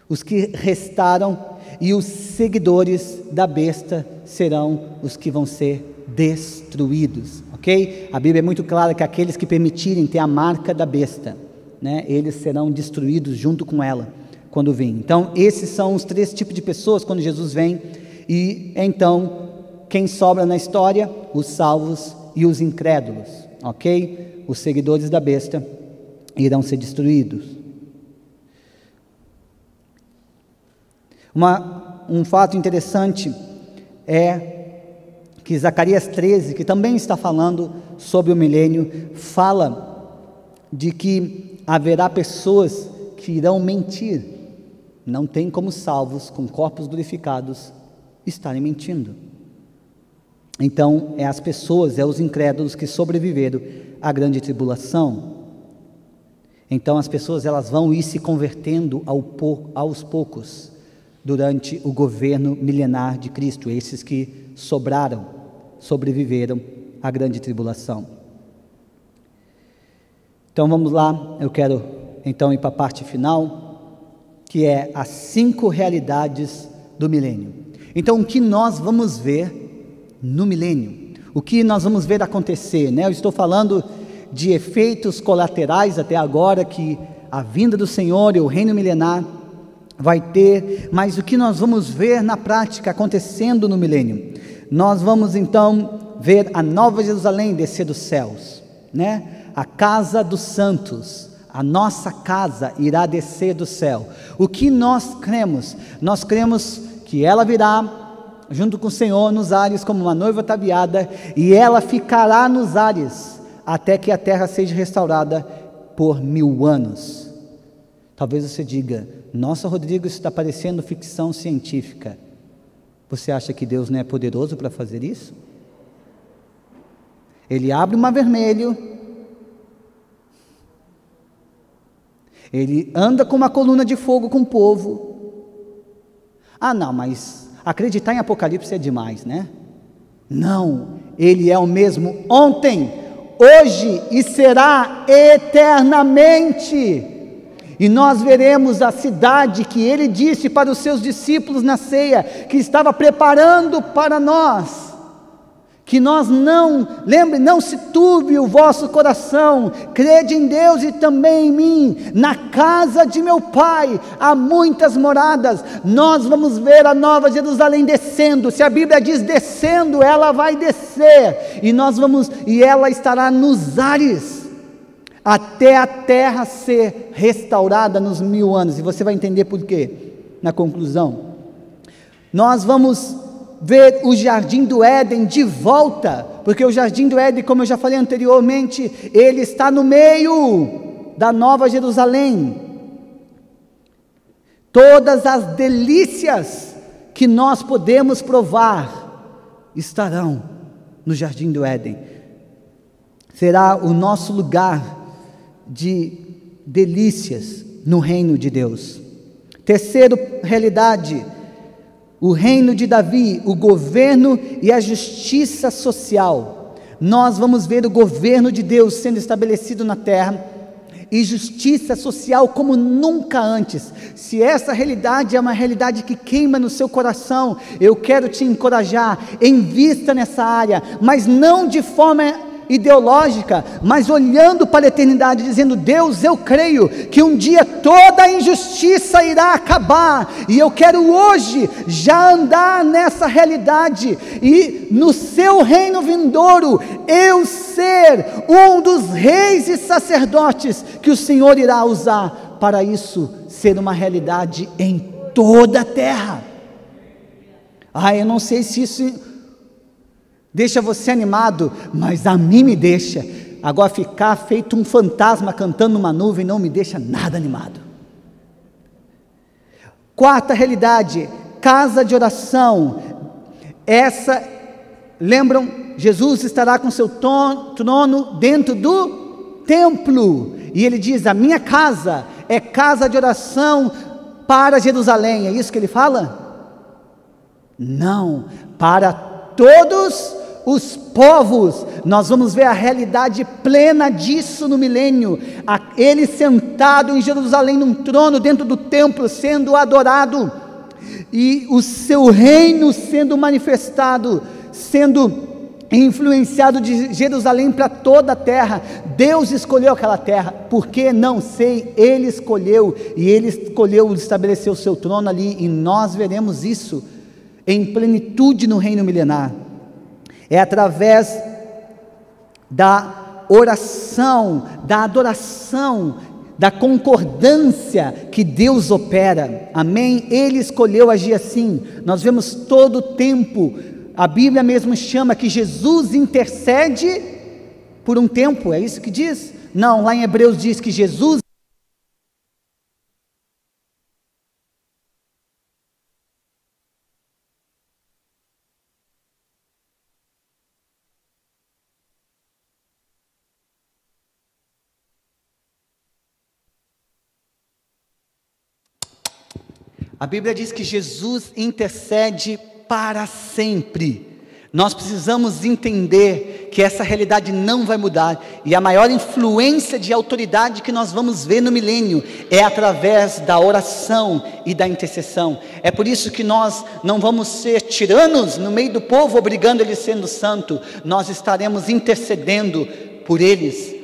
os que restaram, e os seguidores da besta serão os que vão ser destruídos, ok? A Bíblia é muito clara que aqueles que permitirem ter a marca da besta, eles serão destruídos junto com ela quando vem. Então esses são os 3 tipos de pessoas quando Jesus vem. E então quem sobra na história? Os salvos e os incrédulos, ok? Os seguidores da besta irão ser destruídos. Um fato interessante é que Zacarias 13, que também está falando sobre o milênio, fala de que haverá pessoas que irão mentir. Não tem como salvos com corpos glorificados estarem mentindo. Então as pessoas, os incrédulos que sobreviveram à grande tribulação. Então as pessoas elas vão ir se convertendo aos poucos durante o governo milenar de Cristo, esses que sobreviveram à grande tribulação. Então vamos lá, eu quero então ir para a parte final, que é as 5 realidades do milênio. Então o que nós vamos ver no milênio? O que nós vamos ver acontecer, Eu estou falando de efeitos colaterais até agora, que a vinda do Senhor e o reino milenar vai ter, mas o que nós vamos ver na prática acontecendo no milênio? Nós vamos então ver a Nova Jerusalém descer dos céus, A casa dos santos, a nossa casa irá descer do céu. O que nós cremos? Nós cremos que ela virá junto com o Senhor nos ares como uma noiva ataviada, e ela ficará nos ares até que a terra seja restaurada por 1000 anos. Talvez você diga: nossa, Rodrigo, isso está parecendo ficção científica. Você acha que Deus não é poderoso para fazer isso? Ele abre o mar vermelho, ele anda com uma coluna de fogo com o povo. Não, mas acreditar em Apocalipse é demais, Não, ele é o mesmo ontem, hoje e será eternamente. E nós veremos a cidade que ele disse para os seus discípulos na ceia, que estava preparando para nós, que nós não se turbe o vosso coração, crede em Deus e também em mim, na casa de meu Pai há muitas moradas. Nós vamos ver a Nova Jerusalém descendo. Se a Bíblia diz descendo, ela vai descer, e ela estará nos ares, até a terra ser restaurada nos 1000 anos, e você vai entender por quê, na conclusão. Nós vamos ver o Jardim do Éden de volta, porque o Jardim do Éden, como eu já falei anteriormente, ele está no meio da Nova Jerusalém. Todas as delícias que nós podemos provar estarão no Jardim do Éden. Será o nosso lugar de delícias no reino de Deus. Terceira realidade, o reino de Davi, o governo e a justiça social. Nós vamos ver o governo de Deus sendo estabelecido na terra, e justiça social como nunca antes. Se essa realidade é uma realidade que queima no seu coração, eu quero te encorajar, invista nessa área, mas não de forma ideológica, mas olhando para a eternidade, dizendo: Deus, eu creio que um dia toda a injustiça irá acabar, e eu quero hoje já andar nessa realidade, e no seu reino vindouro, eu ser um dos reis e sacerdotes que o Senhor irá usar, para isso ser uma realidade em toda a terra. Eu não sei se isso deixa você animado, mas a mim me deixa. Agora, ficar feito um fantasma cantando numa nuvem não me deixa nada animado. Quarta realidade, casa de oração. Lembram? Jesus estará com seu trono dentro do templo, e ele diz: a minha casa é casa de oração para Jerusalém. É isso que ele fala? Não, para todos os povos. Nós vamos ver a realidade plena disso no milênio, ele sentado em Jerusalém num trono dentro do templo, sendo adorado, e o seu reino sendo manifestado, sendo influenciado de Jerusalém para toda a terra. Deus escolheu aquela terra, porque não sei, ele escolheu, e ele escolheu estabelecer o seu trono ali, e nós veremos isso em plenitude no reino milenar. É através da oração, da adoração, da concordância que Deus opera, amém? Ele escolheu agir assim. Nós vemos todo o tempo, a Bíblia mesmo chama que Jesus intercede por um tempo, é isso que diz? Não, lá em Hebreus diz que Jesus A Bíblia diz que Jesus intercede para sempre. Nós precisamos entender que essa realidade não vai mudar, e a maior influência de autoridade que nós vamos ver no milênio é através da oração e da intercessão. É por isso que nós não vamos ser tiranos no meio do povo, obrigando eles sendo santo. Nós estaremos intercedendo por eles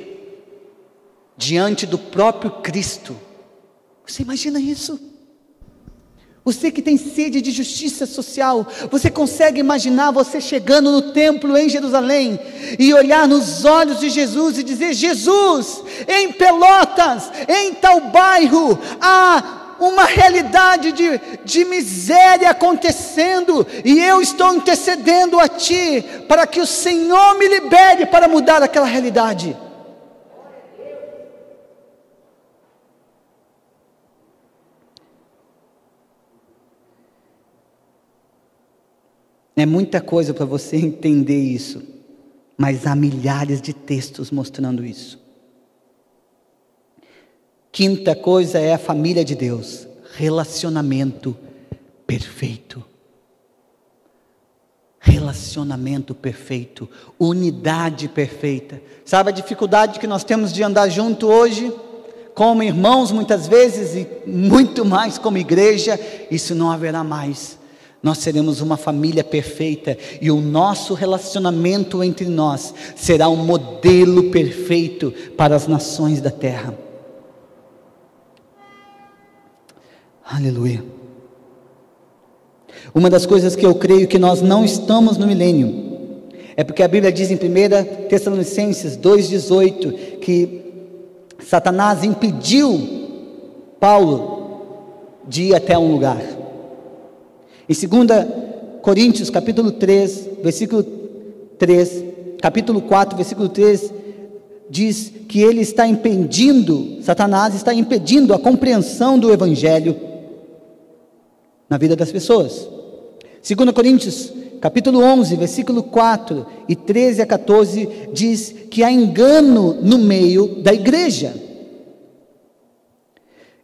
diante do próprio Cristo. Você imagina isso? Você que tem sede de justiça social, você consegue imaginar você chegando no templo em Jerusalém e olhar nos olhos de Jesus e dizer: Jesus, em Pelotas, em tal bairro, há uma realidade de miséria acontecendo, e eu estou intercedendo a Ti, para que o Senhor me libere para mudar aquela realidade. É muita coisa para você entender isso, mas há milhares de textos mostrando isso. Quinta coisa é a família de Deus, relacionamento perfeito. Relacionamento perfeito, unidade perfeita. Sabe a dificuldade que nós temos de andar junto hoje? Como irmãos muitas vezes, e muito mais como igreja, isso não haverá mais. nós seremos uma família perfeita e o nosso relacionamento entre nós será um modelo perfeito para as nações da terra. Aleluia. Uma das coisas que eu creio que nós não estamos no milênio é porque a Bíblia diz em 1 Tessalonicenses 2,18 que Satanás impediu Paulo de ir até um lugar. Em 2 Coríntios capítulo 3, versículo 3, capítulo 4, versículo 3, diz que ele está impedindo, Satanás está impedindo a compreensão do Evangelho na vida das pessoas. 2 Coríntios capítulo 11, versículo 4 e 13 a 14, diz que há engano no meio da igreja.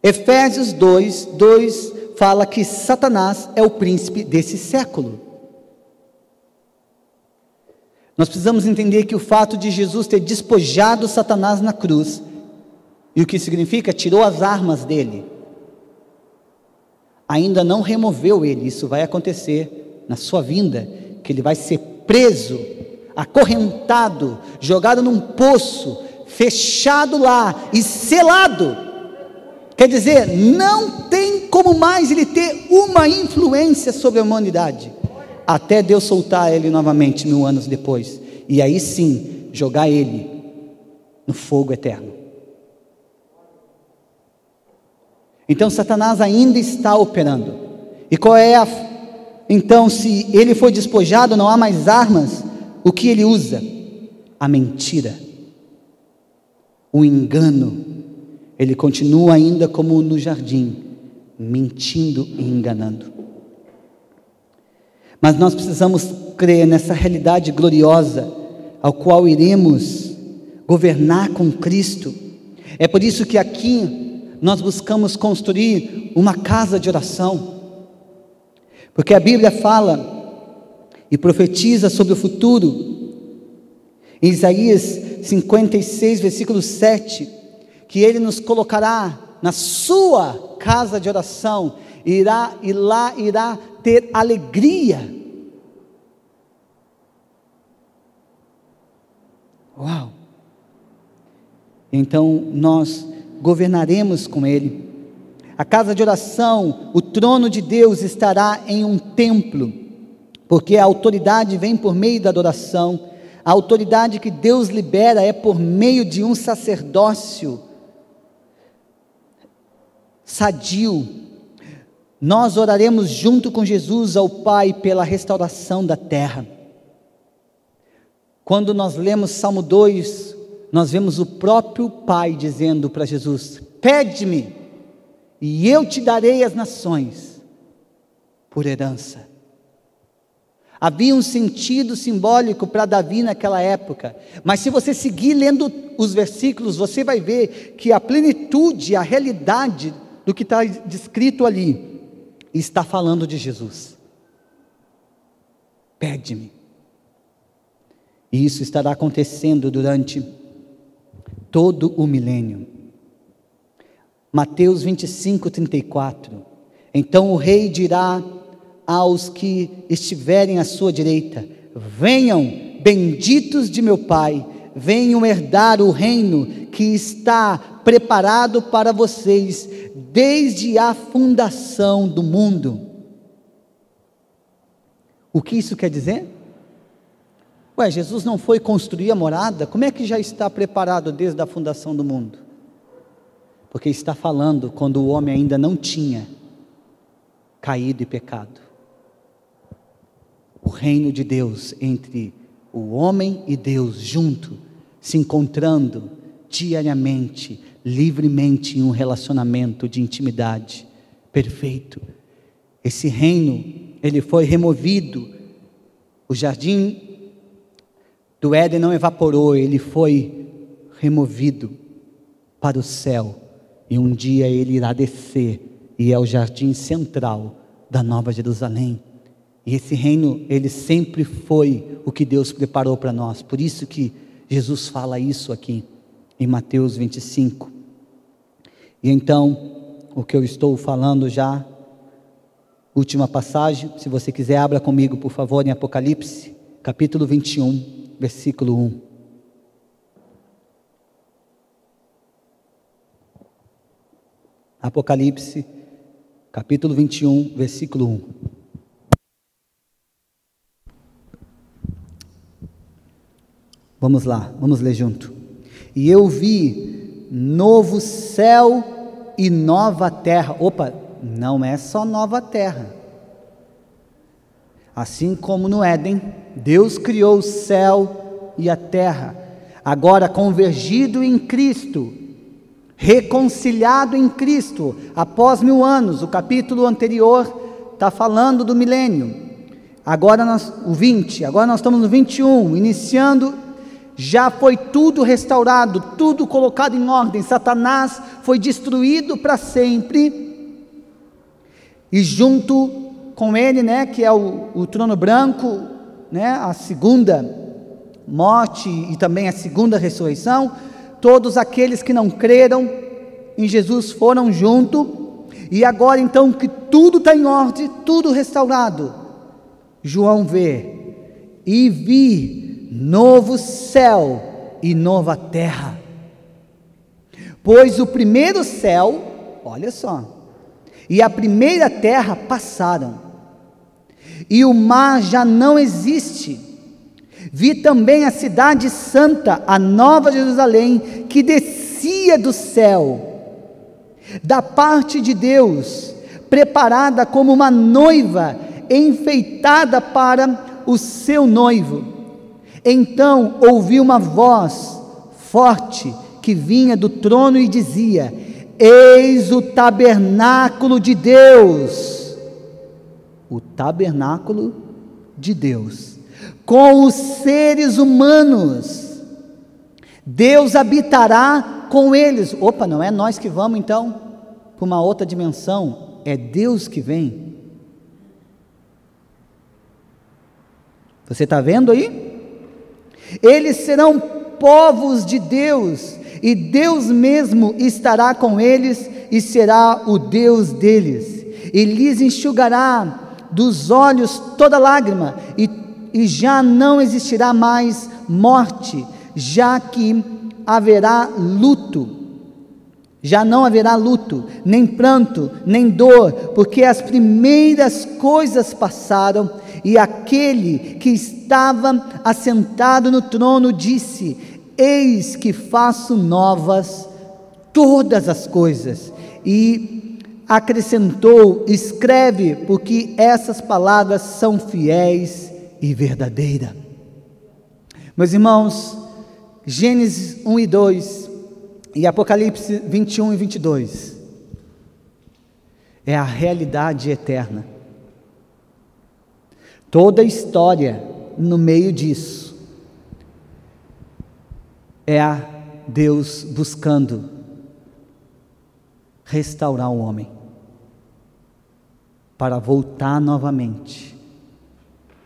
Efésios 2 fala que Satanás é o príncipe desse século. Nós precisamos entender que o fato de Jesus ter despojado Satanás na cruz, e o que significa, tirou as armas dele, ainda não removeu ele. Isso vai acontecer na sua vinda, que ele vai ser preso, acorrentado, jogado num poço, fechado lá e selado. Quer dizer, não tem como mais ele ter uma influência sobre a humanidade, até Deus soltar ele novamente 1000 anos depois, e aí sim, jogar ele no fogo eterno. Então Satanás ainda está operando. E qual é então, se ele foi despojado, não há mais armas, o que ele usa? A mentira, o engano. Ele continua ainda como no jardim, mentindo e enganando. Mas nós precisamos crer nessa realidade gloriosa, ao qual iremos governar com Cristo. É por isso que aqui nós buscamos construir uma casa de oração, porque a Bíblia fala e profetiza sobre o futuro, em Isaías 56, versículo 7, que Ele nos colocará na sua casa de oração, e lá irá ter alegria. Uau! Então nós governaremos com Ele. A casa de oração, o trono de Deus estará em um templo, porque a autoridade vem por meio da adoração. A autoridade que Deus libera é por meio de um sacerdócio sadio. Nós oraremos junto com Jesus ao Pai pela restauração da terra. Quando nós lemos Salmo 2, nós vemos o próprio Pai dizendo para Jesus: pede-me, e eu te darei as nações por herança. Havia um sentido simbólico para Davi naquela época, mas se você seguir lendo os versículos, você vai ver que a plenitude, a realidade do que está descrito ali, está falando de Jesus. Pede-me. E isso estará acontecendo durante todo o milênio. Mateus 25, 34. Então o rei dirá aos que estiverem à sua direita: venham, benditos de meu Pai, venham herdar o reino que está preparado para vocês desde a fundação do mundo. O que isso quer dizer? Jesus não foi construir a morada? Como é que já está preparado desde a fundação do mundo? Porque está falando quando o homem ainda não tinha caído e pecado. O reino de Deus entre o homem e Deus junto, se encontrando diariamente, livremente em um relacionamento de intimidade perfeito. Esse reino, ele foi removido. O jardim do Éden não evaporou, ele foi removido para o céu, e um dia ele irá descer, e é o jardim central da Nova Jerusalém. E esse reino, ele sempre foi o que Deus preparou para nós. Por isso que Jesus fala isso aqui em Mateus 25. E então, o que eu estou falando já última passagem, se você quiser, abra comigo, por favor, em Apocalipse, capítulo 21, versículo 1. Apocalipse, capítulo 21, versículo 1. Vamos lá, vamos ler junto. E eu vi novo céu e nova terra. Opa, não é só nova terra. Assim como no Éden, Deus criou o céu e a terra, agora convergido em Cristo, reconciliado em Cristo, após 1000 anos. O capítulo anterior está falando do milênio. Agora o 20, agora nós estamos no 21, iniciando. Já foi tudo restaurado, tudo colocado em ordem. Satanás foi destruído para sempre, e junto com ele, que é o trono branco, a segunda morte e também a segunda ressurreição, todos aqueles que não creram em Jesus foram junto. E agora então que tudo está em ordem, tudo restaurado, João vê: e vi novo céu e nova terra, pois o primeiro céu, olha só, e a primeira terra passaram, e o mar já não existe. Vi também a cidade santa, a nova Jerusalém, que descia do céu, da parte de Deus, preparada como uma noiva enfeitada para o seu noivo. Então ouvi uma voz forte que vinha do trono e dizia: eis o tabernáculo de Deus, o tabernáculo de Deus, com os seres humanos. Deus habitará com eles. Opa, não é nós que vamos então para uma outra dimensão, é Deus que vem. Você está vendo aí? Eles serão povos de Deus, e Deus mesmo estará com eles, e será o Deus deles, e lhes enxugará dos olhos toda lágrima, e já não existirá mais morte, já que haverá luto. Já não haverá luto, nem pranto, nem dor, porque as primeiras coisas passaram. E aquele que estava assentado no trono disse: eis que faço novas todas as coisas. E acrescentou: escreve, porque essas palavras são fiéis e verdadeiras. Meus irmãos, Gênesis 1 e 2 e Apocalipse 21 e 22 é a realidade eterna. Toda a história no meio disso é a Deus buscando restaurar o homem para voltar novamente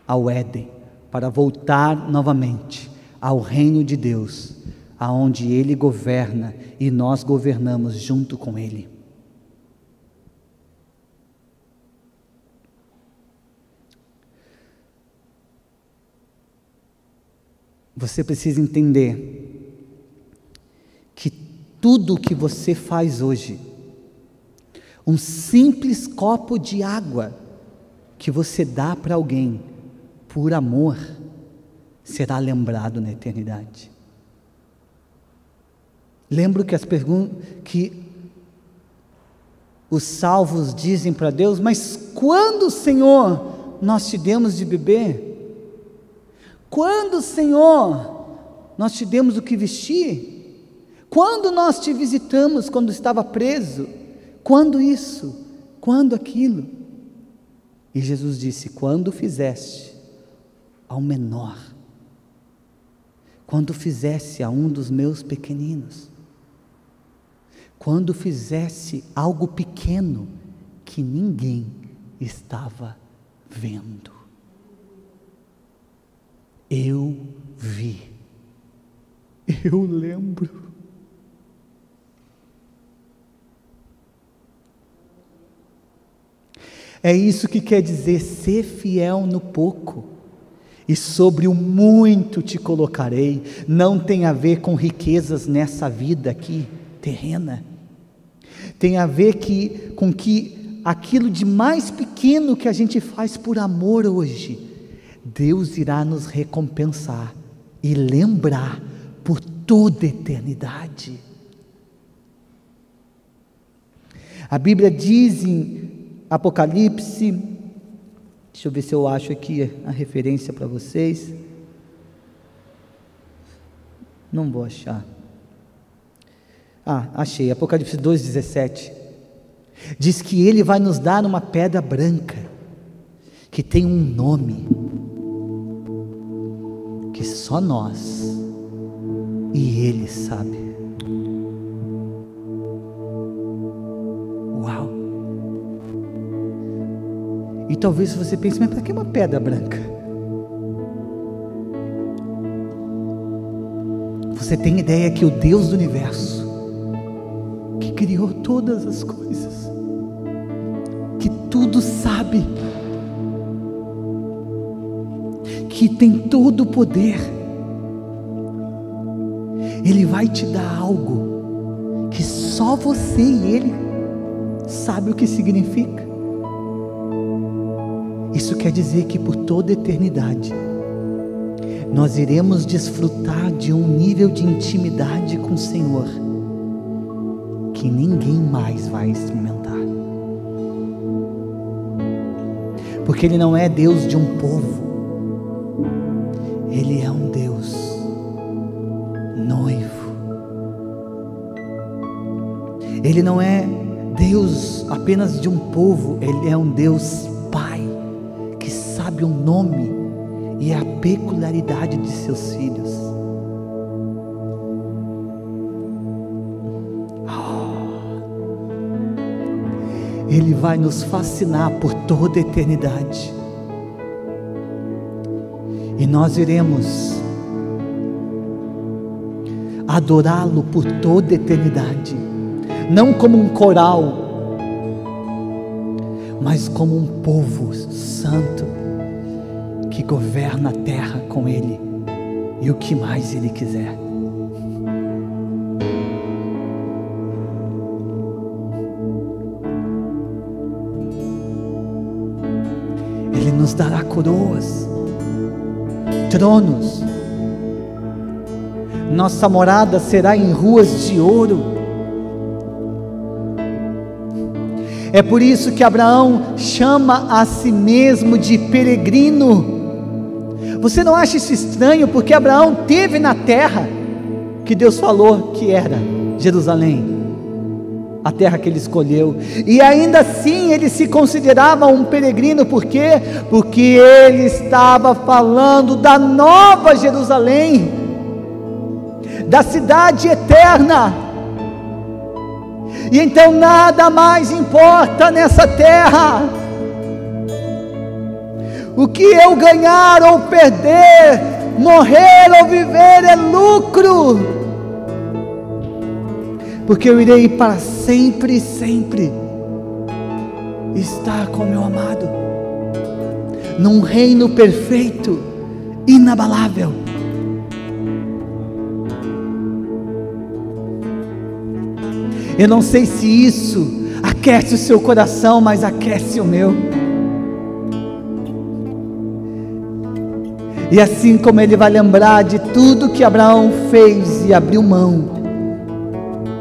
ao Éden, para voltar novamente ao reino de Deus, aonde Ele governa e nós governamos junto com Ele. Você precisa entender que tudo o que você faz hoje, um simples copo de água que você dá para alguém por amor, será lembrado na eternidade. Lembro que os salvos dizem para Deus: mas quando, Senhor, nós te demos de beber? Quando, Senhor, nós te demos o que vestir? Quando nós te visitamos quando estava preso? Quando isso? Quando aquilo? E Jesus disse: quando fizeste ao menor, quando fizesse a um dos meus pequeninos, quando fizesse algo pequeno que ninguém estava vendo, eu vi, eu lembro. É isso que quer dizer ser fiel no pouco, e sobre o muito te colocarei. Não tem a ver com riquezas nessa vida aqui, terrena. Tem a ver com que aquilo de mais pequeno que a gente faz por amor hoje, Deus irá nos recompensar e lembrar por toda a eternidade. A Bíblia diz em Apocalipse, deixa eu ver se eu acho aqui a referência para vocês. Não vou achar. Achei, Apocalipse 2,17. Diz que Ele vai nos dar uma pedra branca, que tem um nome, que só nós e Ele sabe. Uau! E talvez você pense, mas para que uma pedra branca? Você tem ideia que o Deus do universo, que criou todas as coisas, que tudo sabe, que tem todo o poder, Ele vai te dar algo que só você e Ele sabe o que significa. Isso quer dizer que por toda a eternidade nós iremos desfrutar de um nível de intimidade com o Senhor que ninguém mais vai experimentar, porque Ele não é Deus de um povo, Ele é um Deus noivo. Ele não é Deus apenas de um povo, Ele é um Deus Pai, que sabe o nome e a peculiaridade de seus filhos. Ele vai nos fascinar por toda a eternidade, e nós iremos adorá-lo por toda a eternidade, não como um coral, mas como um povo santo, que governa a terra com Ele, e o que mais Ele quiser. Ele nos dará coroas, tronos, nossa morada será em ruas de ouro. É por isso que Abraão chama a si mesmo de peregrino. Você não acha isso estranho? Porque Abraão teve na terra que Deus falou que era Jerusalém, a terra que ele escolheu, e ainda assim ele se considerava um peregrino. Por quê? Porque ele estava falando da nova Jerusalém, da cidade eterna. E então nada mais importa nessa terra. O que eu ganhar ou perder, morrer ou viver é lucro, porque eu irei para sempre, sempre estar com meu amado, num reino perfeito, inabalável. Eu não sei se isso aquece o seu coração, mas aquece o meu. E assim como ele vai lembrar de tudo que Abraão fez e abriu mão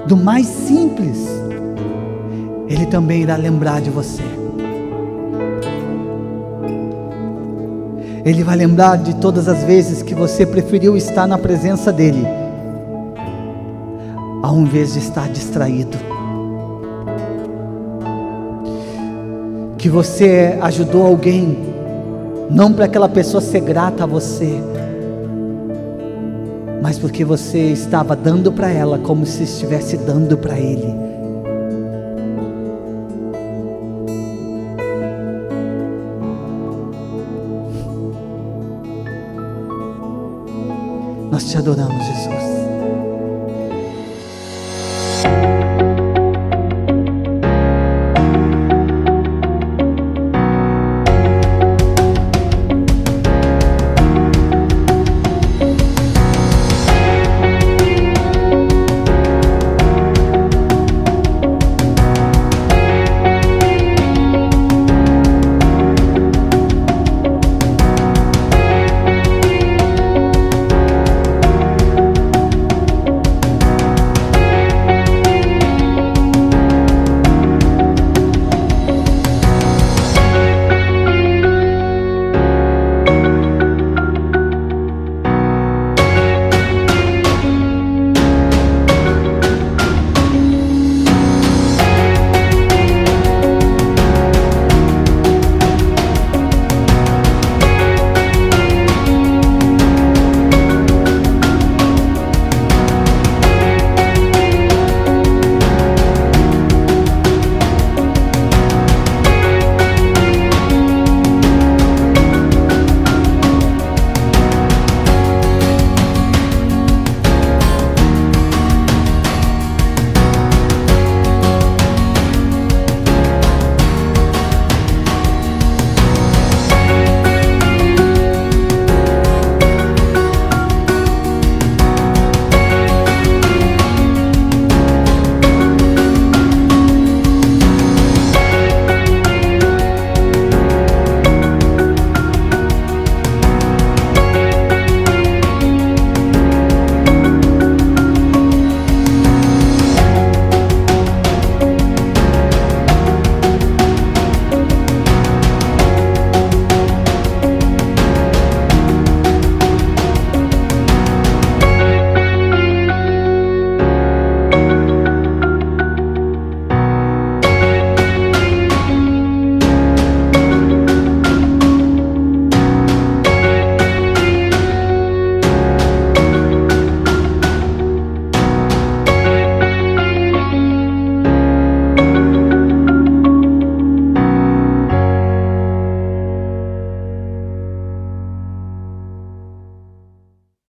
do mais simples, ele também irá lembrar de você. Ele vai lembrar de todas as vezes que você preferiu estar na presença dele, ao invés de estar distraído, que você ajudou alguém, não para aquela pessoa ser grata a você, mas porque você estava dando para ela como se estivesse dando para ele. Nós te adoramos, Jesus.